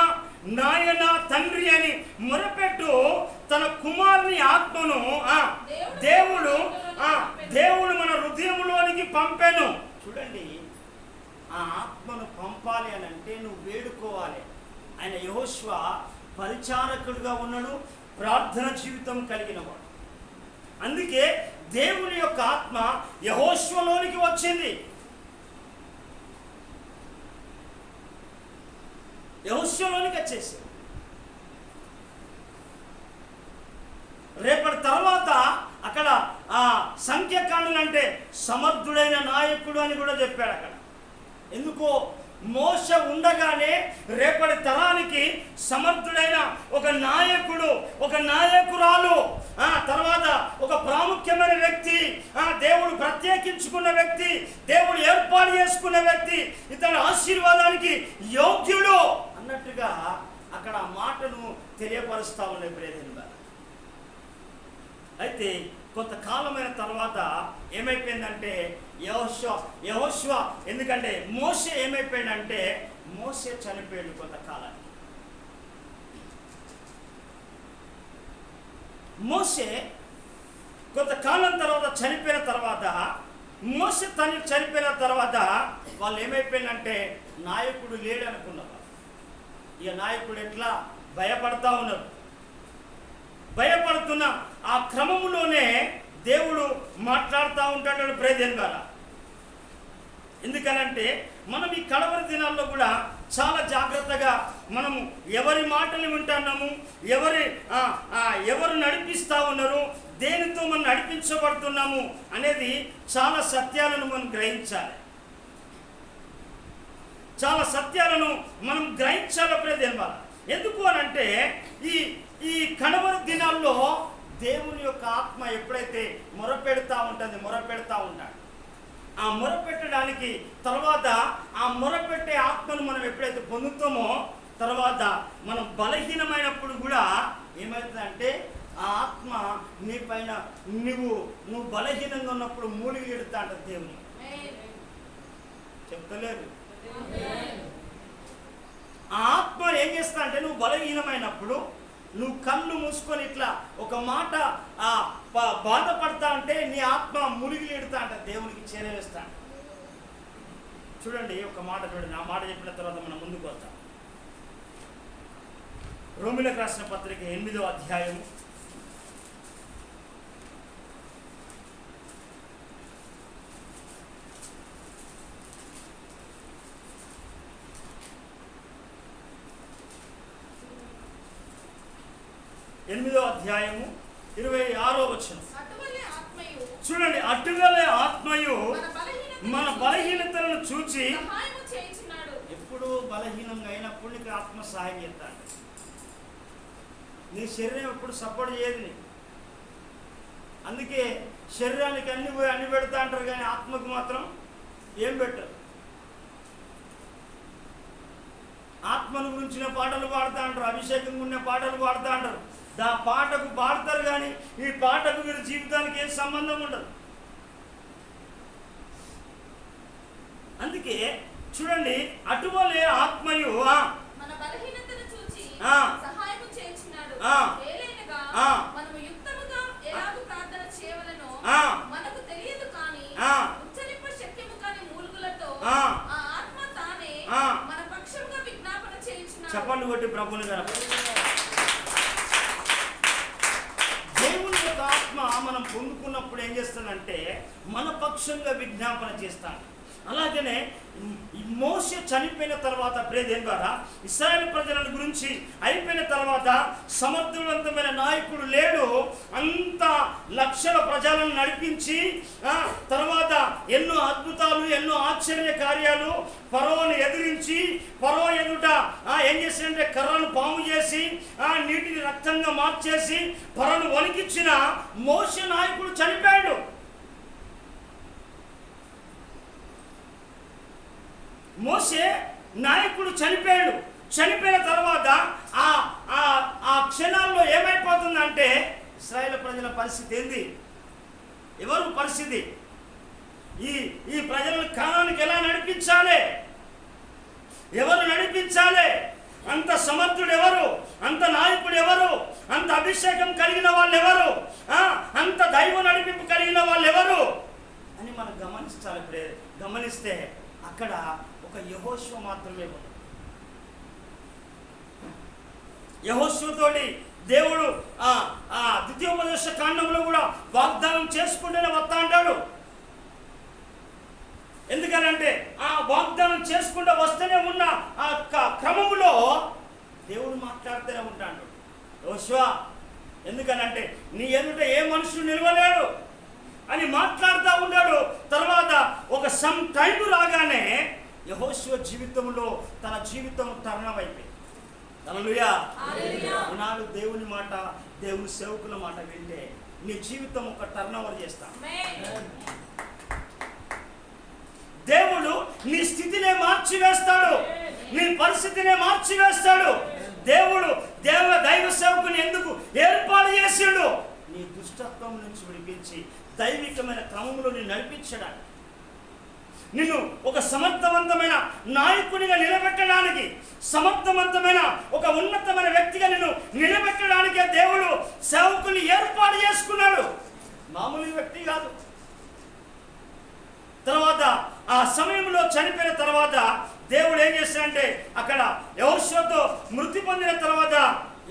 నాయన తండ్రి అని మొరపెట్టు తన కుమారుని ఆత్మను దేవుడు మన హృదయంలోనికి పంపెను. చూడండి, ఆ ఆత్మను పంపాలి అని అంటే నువ్వు వేడుకోవాలి. ఆయన యెహోషువ పరిచారకుడుగా ఉన్నాడు, ప్రార్థన జీవితం కలిగినవాడు. అందుకే దేవుని యొక్క ఆత్మ యెహోషువలోనికి వచ్చింది. యెహోషువలోనికి వచ్చేసి రేపటి తర్వాత అక్కడ ఆ సంఖ్యాకాండలు అంటే సమర్థుడైన నాయకుడు అని కూడా చెప్పాడు అక్కడ. ఎందుకో మోషే ఉండగానే రేపటి తరానికి సమర్థుడైన ఒక నాయకుడు, ఒక నాయకురాలు, తర్వాత ఒక ప్రాముఖ్యమైన వ్యక్తి, దేవుడు ప్రత్యేకించుకున్న వ్యక్తి, దేవుడు ఏర్పాటు చేసుకున్న వ్యక్తి, ఇతని ఆశీర్వాదానికి యోగ్యుడు అన్నట్టుగా అక్కడ ఆ మాటను తెలియపరుస్తా ఉన్నాయి ప్రియదేవుడా. అయితే కొంతకాలమైన తర్వాత ఏమైపోయిందంటే యెహోషువ ఎందుకంటే మోషే ఏమైపోయాడంటే మోషే చనిపోయాడు కొంతకాలానికి. మోషే కొంతకాలం తర్వాత చనిపోయిన తర్వాత మోషే చనిపోయిన తర్వాత వాళ్ళు ఏమైపోయిందంటే నాయకుడు లేడు అనుకున్నారు. ఇక నాయకుడు ఎట్లా భయపడతా ఉన్నారు. భయపడుతున్న ఆ క్రమంలోనే దేవుడు మాట్లాడుతూ ఉంటాడు ప్రియదేవుని ద్వారా. ఎందుకనంటే మనం ఈ కడవరి దినాల్లో కూడా చాలా జాగ్రత్తగా మనము ఎవరి మాటలు వింటున్నాము, ఎవరు నడిపిస్తూ ఉన్నారు, దేనితో మనం నడిపించబడుతున్నాము అనేది చాలా సత్యాలను మనం గ్రహించాలి. చాలా సత్యాలను మనం గ్రహించాలి ప్రియదేవుని ద్వారా. ఎందుకు అనంటే ఈ కడవరి దినాల్లో దేవుని యొక్క ఆత్మ ఎప్పుడైతే మొరపెడతా ఉంటాడు, ఆ మొరపెట్టడానికి తర్వాత ఆ మొరపెట్టే ఆత్మను మనం ఎప్పుడైతే పొందుతామో తర్వాత మనం బలహీనమైనప్పుడు కూడా ఏమవుతుందంటే ఆ ఆత్మ నీ పైన నువ్వు బలహీనంగా ఉన్నప్పుడు మూలిగి ఎడుతా అంట దేవుని. చెప్తలేదు. ఆ ఆత్మ ఏం చేస్తా అంటే నువ్వు బలహీనమైనప్పుడు నువ్వు కళ్ళు మూసుకొని ఇట్లా ఒక మాట బాధపడతా అంటే నీ ఆత్మ మునిగి ఎడుతా అంట దేవునికి చేరవేస్తా. చూడండి ఒక మాట చూడండి. ఆ మాట చెప్పిన తర్వాత మనం ముందుకు వస్తాం. రోమిలకు రాసిన పత్రిక 8వ అధ్యాయం 8వ అధ్యాయము 26వ వచనం చూడండి. అటువలే ఆత్మయు మన బలహీనతలను చూచి ఎప్పుడు బలహీనంగా అయినప్పుడు నీకు ఆత్మ సహాయం చేస్తాడు. నీ శరీరం ఎప్పుడు సపోర్ట్ చేయదు నీకు. అందుకే శరీరానికి అన్ని పెడతా అంటారు కానీ ఆత్మకు మాత్రం ఏం పెట్టరు. ఆత్మను గురించిన పాటలు పాడుతూ అంటారు, అభిషేకం ఉన్న పాటలు పాడుతూ అంటారు. ఆ పాటకు పాడతారు కానీ ఈ పాటకు వీరి జీవితానికి ఏం సంబంధం ఉండదు. అందుకే చూడండి, అటువలే ఆత్మయు మన బలహీనతను చూచి సహాయము చేయుచున్నాడు. ఏలైనగా మనము యుక్తముగా ఎలాగూ ప్రార్థన చేయవలెనో మనకు తెలియదు కానీ ఉచ్చరింప శక్యము కాని మూలుగులతో ఆ ఆత్మ తానే మన పక్షంగా విజ్ఞాపన చేయుచున్నాడు. చప్పట్లు కొట్టి ప్రభువుని గణపతి. దేవుని యొక్క ఆత్మ మనం పొందుకున్నప్పుడు ఏం చేస్తానంటే మన పక్షంగా విజ్ఞాపన చేస్తాను. అలాగనే ఈ మోషే చనిపోయిన తర్వాత ప్రేదేం ద్వారా ఇశ్రాయేలు ప్రజల గురించి అయిపోయిన తర్వాత సమర్థవంతమైన నాయకుడు లేడు. అంత లక్షల ప్రజలను నడిపించి తర్వాత ఎన్నో అద్భుతాలు, ఎన్నో ఆశ్చర్య కార్యాలు, ఫరోను ఎదిరించి ఫరో ఎదుట ఏం చేసిందంటే కర్రను పాము చేసి నీటిని రక్తంగా మార్చేసి ఫరోను వణికించిన మోషే నాయకుడు చనిపోయాడు. మోషే నాయకుడు చనిపోయాడు. చనిపోయిన తర్వాత ఆ క్షణాల్లో ఏమైపోతుందంటే ఇశ్రాయేలు ప్రజల పరిస్థితి ఏంది? ఎవరు పరిస్థితి? ఈ ప్రజలను కానానికి ఎలా నడిపించాలి? ఎవరు నడిపించాలి? అంత సమర్థుడు ఎవరు? అంత నాయకుడు ఎవరు? అంత అభిషేకం కలిగిన వాళ్ళు ఎవరు? అంత దైవ నడిపింపు కలిగిన వాళ్ళు ఎవరు అని మనం గమనించాలి. గమనిస్తే అక్కడ ఒక యెహోషువ మాత్రమే ఉంది. యెహోషువతోటి దేవుడు ద్వితీయోపదేశ కాండంలో కూడా వాగ్దానం చేసుకుంటూనే వస్తా అంటాడు. ఎందుకనంటే ఆ వాగ్దానం చేసుకుంటూ వస్తూనే ఉన్న ఆ క్రమంలో దేవుడు మాట్లాడుతూనే ఉంటాడు. యెహోషువ, ఎందుకనంటే నీ ఎదుట ఏ మనుషుడు నిలవలేడు అని మాట్లాడుతూ ఉన్నాడు. తర్వాత ఒక సమ్ టైం రాగానే యెహోషువ జీవితంలో తన జీవితం తరుణమైపోయింది. హల్లెలూయా. ఈనాడు దేవుని మాట, దేవుని సేవకుల మాట వింటే నీ జీవితం ఒక టర్న్ ఓవర్ చేస్తా. దేవుడు నీ స్థితినే మార్చివేస్తాడు, నీ పరిస్థితినే మార్చివేస్తాడు. దేవుడు దైవ సేవకుని ఎందుకు ఏర్పాటు చేసాడు? నీ దుష్టత్వం నుంచి విడిపించి దైవికమైన క్రమంలో నిన్ను నడిపించడానికి, నిన్ను ఒక సమర్థవంతమైన నాయకునిగా నిలబెట్టడానికి, సమర్థవంతమైన ఒక ఉన్నతమైన వ్యక్తిగా నిన్ను నిలబెట్టడానికే దేవుడు సేవకుని ఏర్పాటు చేసుకున్నాడు. మామూలు వ్యక్తి కాదు. తర్వాత ఆ సమయంలో చనిపోయిన తర్వాత దేవుడు ఏం చేస్తాడంటే అక్కడ యెహోషువతో మృతి పొందిన తర్వాత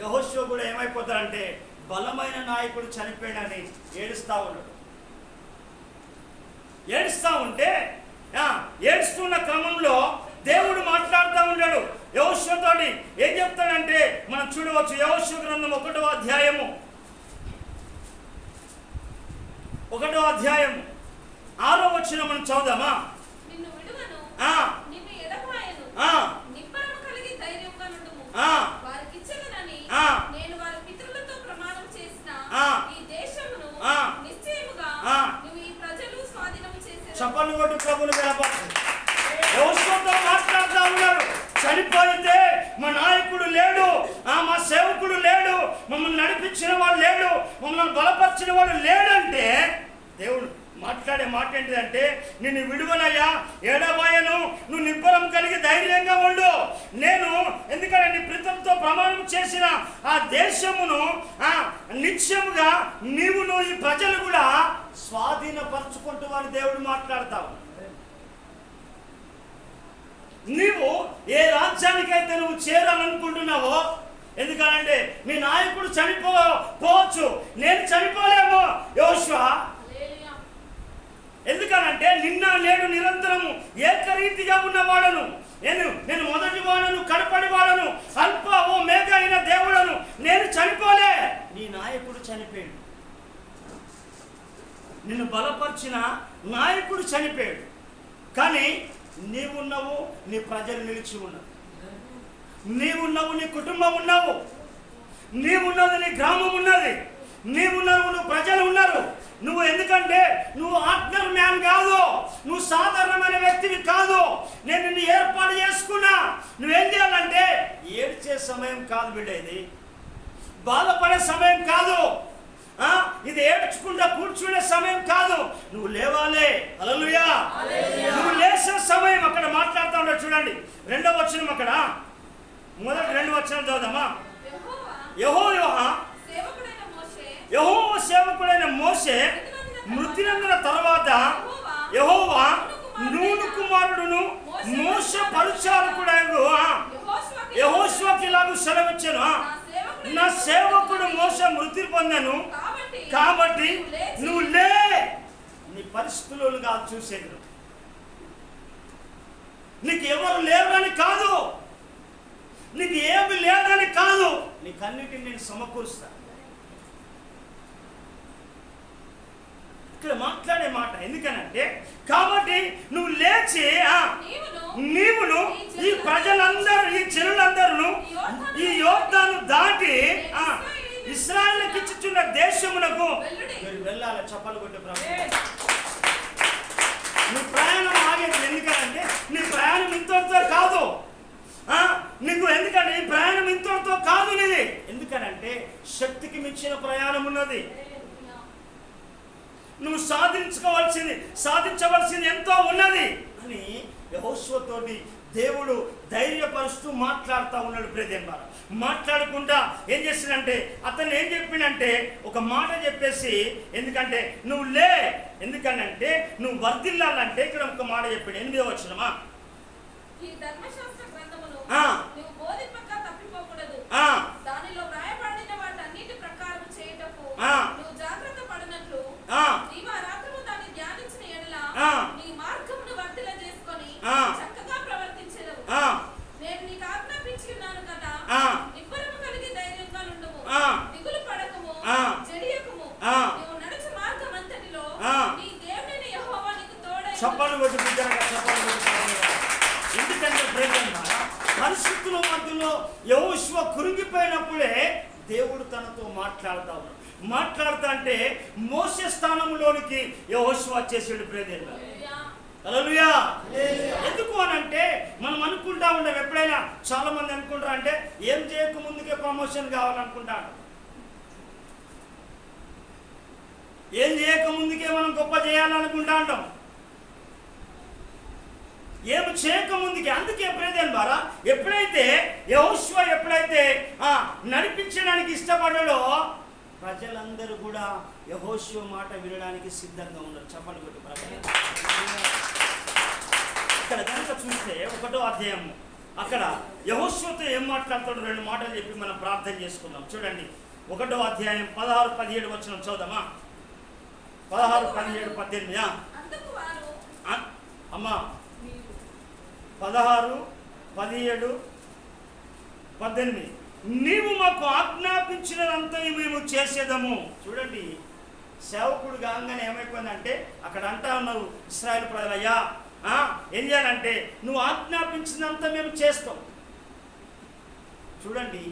యెహోషువ కూడా ఏమైపోతాడంటే బలమైన నాయకుడు చనిపోయాడని ఏడుస్తా ఉన్నాడు. ఏడుస్తా ఉంటే ఏడుస్తున్న క్రమంలో దేవుడు మాట్లాడుతూ ఉన్నాడు యెహోషువతోటి. ఏం చెప్తాడంటే మనం చూడవచ్చు. యెహోషువ గ్రంథం 1వ అధ్యాయము 6వ వచనం మనం చదువుదామా? నిన్ను విడువను, నిన్ను ఎడబాయను, నిబ్బరము కలిగి ధైర్యంగా నుండుము. వారికిచ్చెదనని నేను వారి పితరులతో ప్రమాణం చేసిన ఈ దేశమును నిశ్చయముగా నువ్వు ఈ ప్రజలు స్వాధీనం చేసేదరు. చప్పట్లు కొట్టి ప్రభువుని గణపరచు. యెహోషువతో మాట్లాడుతూ ఉన్నాడు. చనిపోయితే మా నాయకుడు లేడు, మా సేవకుడు లేడు, మమ్మల్ని నడిపించిన వాడు లేడు, మమ్మల్ని బలపరిచిన వాడు లేడంటే దేవుడు మాట్లాడే మాట ఏంటిదంటే నిన్ను విడువనయ్యా, ఏడబాయను, నువ్వు నిబ్బరం కలిగి ధైర్యంగా ఉండు. నేను ఎందుకంటే నీ పితరులతో ప్రమాణం చేసిన ఆ దేశమును నిత్యముగా నీవును ఈ ప్రజలు కూడా స్వాధీనపరచుకుంటూ అని దేవుడు మాట్లాడతావు. నీవు ఏ రాజ్యానికైతే నువ్వు చేరాలనుకుంటున్నావో, ఎందుకంటే నీ నాయకుడు చనిపోవచ్చు, నేను చనిపోలేము యెహోషువ. ఎందుకనంటే నిన్న నేడు నిరంతరము ఏకరీతిగా ఉన్నవాడను నేను మొదటి వాడను, కడపడి వాడను, అల్ప ఓ మేఘ అయిన దేవుడను. నేను చనిపోలే, నీ నాయకుడు చనిపోయాడు. నిన్ను బలపరిచిన నాయకుడు చనిపోయాడు. కానీ నీవున్నావు, నీ ప్రజలు నిలిచి ఉన్నారు. నీవున్నావు, నీ కుటుంబం ఉన్నావు, నీవున్నది, నీ గ్రామం ఉన్నది, నీవున్నావు, నువ్వు ప్రజలు ఉన్నారు. నువ్వు ఎందుకంటే నువ్వు ఆర్డినరీ మ్యాన్ కాదు, నువ్వు సాధారణమైన వ్యక్తివి కాదు. నేను నిన్ను ఏర్పాటు చేసుకున్నా. నువ్వేం చేయాలంటే ఏడ్చే సమయం కాదు బిడ్డ, ఇది బాధపడే సమయం కాదు, ఇది ఏడ్చుకుంటా కూర్చునే సమయం కాదు. నువ్వు లేవాలి. హల్లెలూయా. నువ్వు లేచే సమయం. అక్కడ మాట్లాడుతూ ఉంటాడు చూడండి, 2వ వచనం. అక్కడ మొదటి 2 వచనాలు చదువుదామా? యెహోవా సేవకుడైన మోషే మృతి నందిన తర్వాత యెహోవా నూను కుమారుడును మోషే పరిచారకుడైన యెహోషువకి ఇలాగూ సెలవిచ్చెను, నా సేవకుడు మోషే మృతి పొందెను కాబట్టి నువ్వు లే. నీ పరిస్థితులు కాదు చూసేది, నీకు ఎవరు లేరని కాదు, నీకు ఏమి లేదని కాదు, నీకన్నిటిని నేను సమకూరుస్తా. ఇక్కడ మాట్లాడే మాట ఎందుకనంటే, కాబట్టి నువ్వు లేచి నీవును ఈ ప్రజలందరూ, ఈ జనులందరూ ఈ యోర్దాను దాటి ఇశ్రాయేలుకి ఇచ్చుచున్న దేశమునకు మీరు వెళ్ళాలి. చప్పలు కొట్టే ప్రభు, నీ ప్రయాణం ఆగేది ఎందుకనంటే, నీ ప్రయాణం ఇంతటితో కాదు. నీకు ఎందుకంటే ఈ ప్రయాణం ఇంతటితో కాదు నీది. ఎందుకనంటే శక్తికి మించిన ప్రయాణం ఉన్నది. నువ్వు సాధించవలసింది ఎంతో ఉన్నది అని యెహోషువతోటి దేవుడు ధైర్యపరుస్తూ మాట్లాడుతూ ఉన్నాడు. ప్రియదేవా, మాట్లాడకుండా ఏం చేసిందంటే, అతను ఏం చెప్పిండంటే ఒక మాట చెప్పేసి, ఎందుకంటే నువ్వు లే, ఎందుకనంటే నువ్వు వర్ధిల్లాలంటే ఇక్కడ ఒక మాట చెప్పాడు. 8వ వచనమా, ఈ ధర్మశాస్త్ర గ్రంథమును నీవు బోధింపక తప్పిపోకూడదు, దానిలో వ్రాయబడిన వాటన్నిటి ప్రకారం చేయుటకు నువ్వు జాగ్రత్త పడినట్లు దివారాత్రము దాన్ని ధ్యానించిన యెడల నీ మార్గమును వర్ధిల్ల చేసుకొని చక్కగా ప్రవర్తించెదవు. నేను నీకు ఆజ్ఞాపించి ఉన్నాను కదా, నిబ్బరము కలిగి ధైర్యంగా నుండుము, దిగులు పడకము, జడియకము, నీవు నడుచు మార్గమంతటిలో నీ దేవుడైన యెహోవా నీకు తోడై. చప్పలు కొట్టుకుంటారా? ఎందుకంటే పరిస్థితుల మధ్యలో యెహోషువ కురింగిపోయినప్పుడే దేవుడు తనతో మాట్లాడుతా అంటే మోసే స్థానంలోనికి యెహోషువ వచ్చేసాడు. ప్రియదేవా, హల్లెలూయా. ఎందుకు అనంటే మనం అనుకుంటా ఉంటాం, ఎప్పుడైనా చాలా మంది అనుకుంటారు అంటే ఏం చేయక ముందుకే ప్రమోషన్ కావాలనుకుంటాడు, ఏం చేయక ముందుకే మనం గొప్ప చేయాలనుకుంటా ఉంటాం, ఏమి చేయక ముందుకే. అందుకే ప్రియదేవా ద్వారా ఎప్పుడైతే యెహోషువ నడిపించడానికి ఇష్టపడ్డాడో ప్రజలందరూ కూడా యెహోషువ మాట వినడానికి సిద్ధంగా ఉన్నారు. చప్పలు కొట్టి ప్రజలు ఇక్కడ కనుక చూస్తే 1వ అధ్యాయము అక్కడ యెహోషువతో ఏం మాట్లాడతాడో 2 మాటలు చెప్పి మనం ప్రార్థన చేసుకుందాం. చూడండి, 1వ అధ్యాయం 16, 17 వచనం చదువుదామా. 16, 17, 18. అమ్మా 16, 17, 18. నీవు మాకు ఆజ్ఞాపించినదంతా మేము చేసేదము. చూడండి, సేవకుడు కాగానే ఏమైపోయిందంటే అక్కడ అంటా ఉన్నారు ఇశ్రాయేలు ప్రజలయ్యా, ఏం చేయాలంటే నువ్వు ఆజ్ఞాపించినంత మేము చేస్తాం. చూడండి,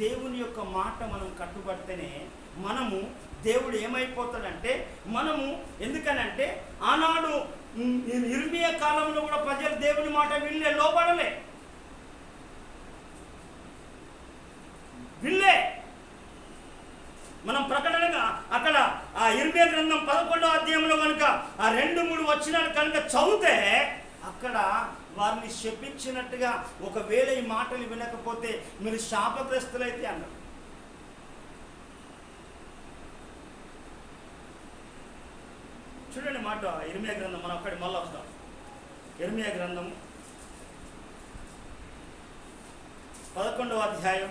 దేవుని యొక్క మాట మనం కట్టుబడితేనే మనము దేవుడు ఏమైపోతాడంటే మనము, ఎందుకనంటే ఆనాడు ఇర్మియా కాలంలో కూడా ప్రజలు దేవుని మాట వినలే, లోబడలే, వినలే. మనం ప్రకటనగా అక్కడ ఆ ఇర్మియా గ్రంథం 11వ అధ్యాయంలో కనుక ఆ 2-3 వచనాలు కనుక చదివితే అక్కడ వారిని శపించినట్టుగా, ఒకవేళ ఈ మాటలు వినకపోతే మీరు శాపగ్రస్తులైతే అన్నారు. చూడండి మాట ఇర్మియా గ్రంథం, మనం అక్కడి మళ్ళీ వస్తాం. ఇర్మియా గ్రంథం 11వ అధ్యాయం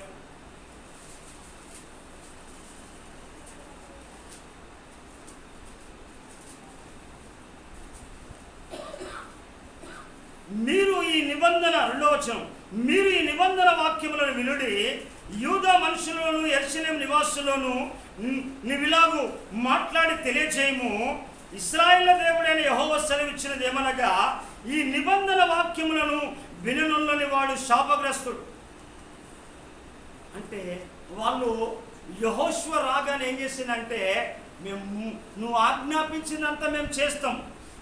2వ వచనం, మీరు ఈ నిబంధన వాక్యములను వినుడి, యూదా మనుషులను యెరూషలేము నివాసులను నీవిలాగు మాట్లాడి తెలియజేయము. ఇశ్రాయేలు దేవుడైన యెహోవా సెలవిచ్చినది ఏమనగా, ఈ నిబంధన వాక్యములను విననులని వాడు శాపగ్రస్తుడు. అంటే వాళ్ళు యెహోషువ రాగానే ఏం చేసిందంటే, నువ్వు ఆజ్ఞాపించినంత మేము చేస్తాం.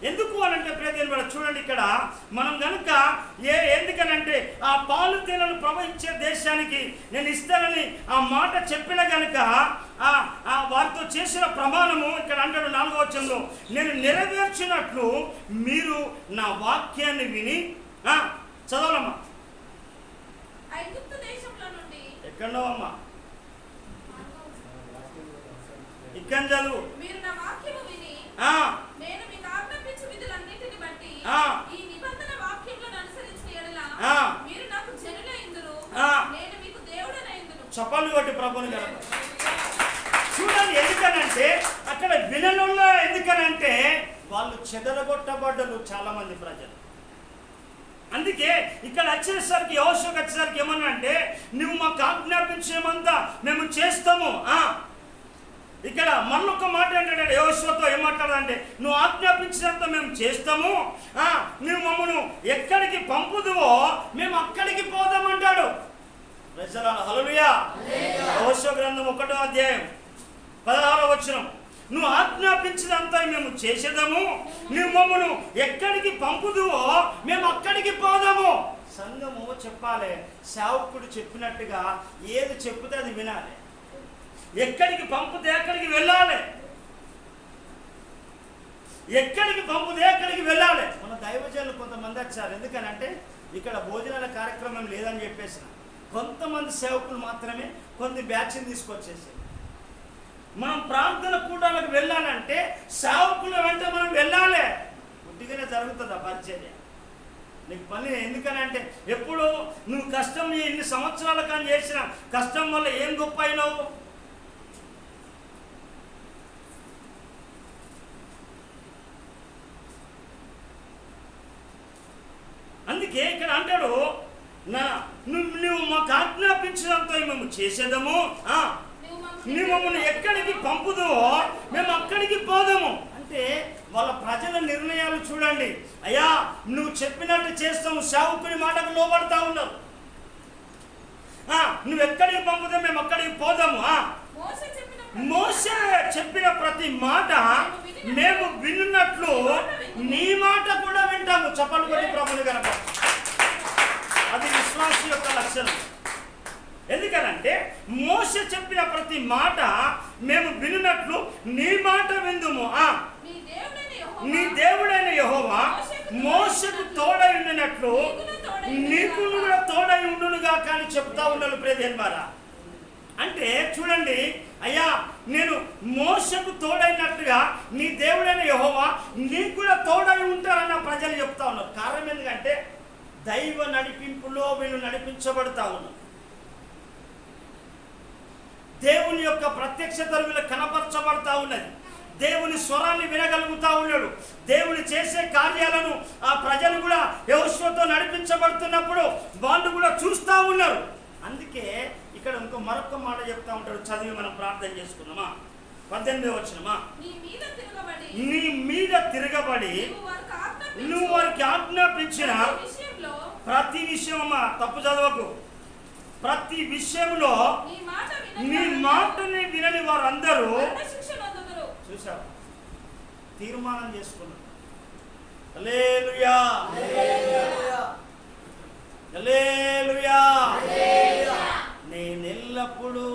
ఎందుకు అనంటే ప్రియదేవుడా, చూడండి ఇక్కడ మనం కనుక ఎందుకనంటే ఆ పాలు తేనెలు ప్రవహించే దేశానికి నేను ఇస్తానని ఆ మాట చెప్పిన కనుక వారితో చేసిన ప్రమాణము ఇక్కడ అంటాడు 4వ వచనంలో, నేను నెరవేర్చినట్లు మీరు నా వాక్యాన్ని విని. చదవాలమ్మా. ఎక్కడో అమ్మా, ఇక్కడ చదువు. ఈ నిబంధన వాక్యములను అనుసరించిన యెడల మీరు నాకు జనులైందురు, నేను మీకు దేవుడనైందును. చప్పలు కొట్టి ప్రభువుని గణప. చూడండి, ఎందుకనంటే అక్కడ విననుల్లో, ఎందుకనంటే వాళ్ళు చెదరగొట్టబడ్డలు చాలా మంది ప్రజలు. అందుకే ఇక్కడ వచ్చేసరికి యెహోషువకు వచ్చేసరికి ఏమన్నా అంటే నువ్వు మాకు ఆజ్ఞాపించేమంతా మేము చేస్తాము. ఇక్కడ మరొక మాట ఏంటంటే యెహోషువతో ఏం మాట్లాడాలంటే నువ్వు ఆజ్ఞాపించినంత మేము చేస్తాము, నువ్వు మమ్మను ఎక్కడికి పంపుదువో మేము అక్కడికి పోదామంటాడు. హల్లెలూయా. యెహోషువ గ్రంథం 1వ అధ్యాయం 16వ వచనం, నువ్వు ఆజ్ఞాపించినంత మేము చేసేదాము, నువ్వు మమ్మను ఎక్కడికి పంపుదువో మేము అక్కడికి పోదాము. సంఘము చెప్పాలి, సేవకుడు చెప్పినట్టుగా ఏది చెప్తే అది వినాలి. ఎక్కడికి పంపుతే ఎక్కడికి వెళ్ళాలి, ఎక్కడికి పంపుతే ఎక్కడికి వెళ్ళాలి. మన దైవజనులు కొంతమంది వచ్చారు, ఎందుకనంటే ఇక్కడ భోజనాల కార్యక్రమం లేదని చెప్పేసిన కొంతమంది సేవకులు మాత్రమే కొన్ని బ్యాచ్ని తీసుకొచ్చేసి మనం ప్రార్థన కూటాలకు వెళ్ళాలంటే సేవకుల వెంట మనం వెళ్ళాలి. ఉట్టిగానే జరుగుతుంది ఆ పరిచర్య. నీకు పని ఎందుకనంటే ఎప్పుడు నువ్వు కష్టం ఎన్ని సంవత్సరాల కానీ చేసిన కష్టం వల్ల ఏం గొప్ప అయినావు. అందుకే ఇక్కడ అంటాడు నువ్వు మాకు ఆజ్ఞాపించినంత మేము చేసేదము, నువ్వు మమ్మల్ని ఎక్కడికి పంపుదువో మేము అక్కడికి పోదాము. అంటే వాళ్ళ ప్రజల నిర్ణయాలు చూడండి. అయ్యా నువ్వు చెప్పినట్టు చేస్తాము, సేవకుని మాటకు లోబడతా ఉన్నారు. నువ్వు ఎక్కడికి పంపుతావు మేము అక్కడికి పోదాము. మోసే చెప్పిన ప్రతి మాట మేము విన్నట్లు నీ మాట కూడా వింటాము. చప్పలు కొట్టి ప్రభుని కనుక అది విశ్వాస యొక్క లక్షణం. ఎందుకనంటే మోసే చెప్పిన ప్రతి మాట మేము విన్నట్లు నీ మాట విందుము. నీ దేవుడైన యెహోవా మోసకు తోడై ఉండినట్లు నీకు కూడా తోడై ఉండునుగా కానీ చెప్తా ఉన్నాడు ప్రియదేవరా. అంటే చూడండి, అయ్యా నేను మోసకు తోడైనట్టుగా నీ దేవుడైన యెహోవా నీకు కూడా తోడై ఉంటారన్న ప్రజలు చెప్తా ఉన్నారు. కారణం ఎందుకంటే దైవ నడిపింపులో వీళ్ళు నడిపించబడతా ఉన్నారు. దేవుని యొక్క ప్రత్యక్షతలు వీళ్ళకి కనపరచబడతా ఉన్నది. దేవుని స్వరాన్ని వినగలుగుతా ఉన్నాడు. దేవుని చేసే కార్యాలను ఆ ప్రజలు కూడా యెహోషువతో నడిపించబడుతున్నప్పుడు వాళ్ళు కూడా చూస్తూ ఉన్నారు. అందుకే ఇక్కడ మరొక మాట చెప్తా ఉంటాడు, చదివి మనం ప్రార్థన చేసుకుందామా. 18వ వచనమా, నీ మీద తిరగబడి నువ్వు వారికి ఆజ్ఞాపించిన ప్రతి విషయమా, తప్పు చదవకు, ప్రతి విషయంలో నీ మాటని వినని వారందరూ చూసావు తీర్మానం చేసుకున్నారు. హల్లెలూయా హల్లెలూయా. నేను ఎల్లప్పుడూ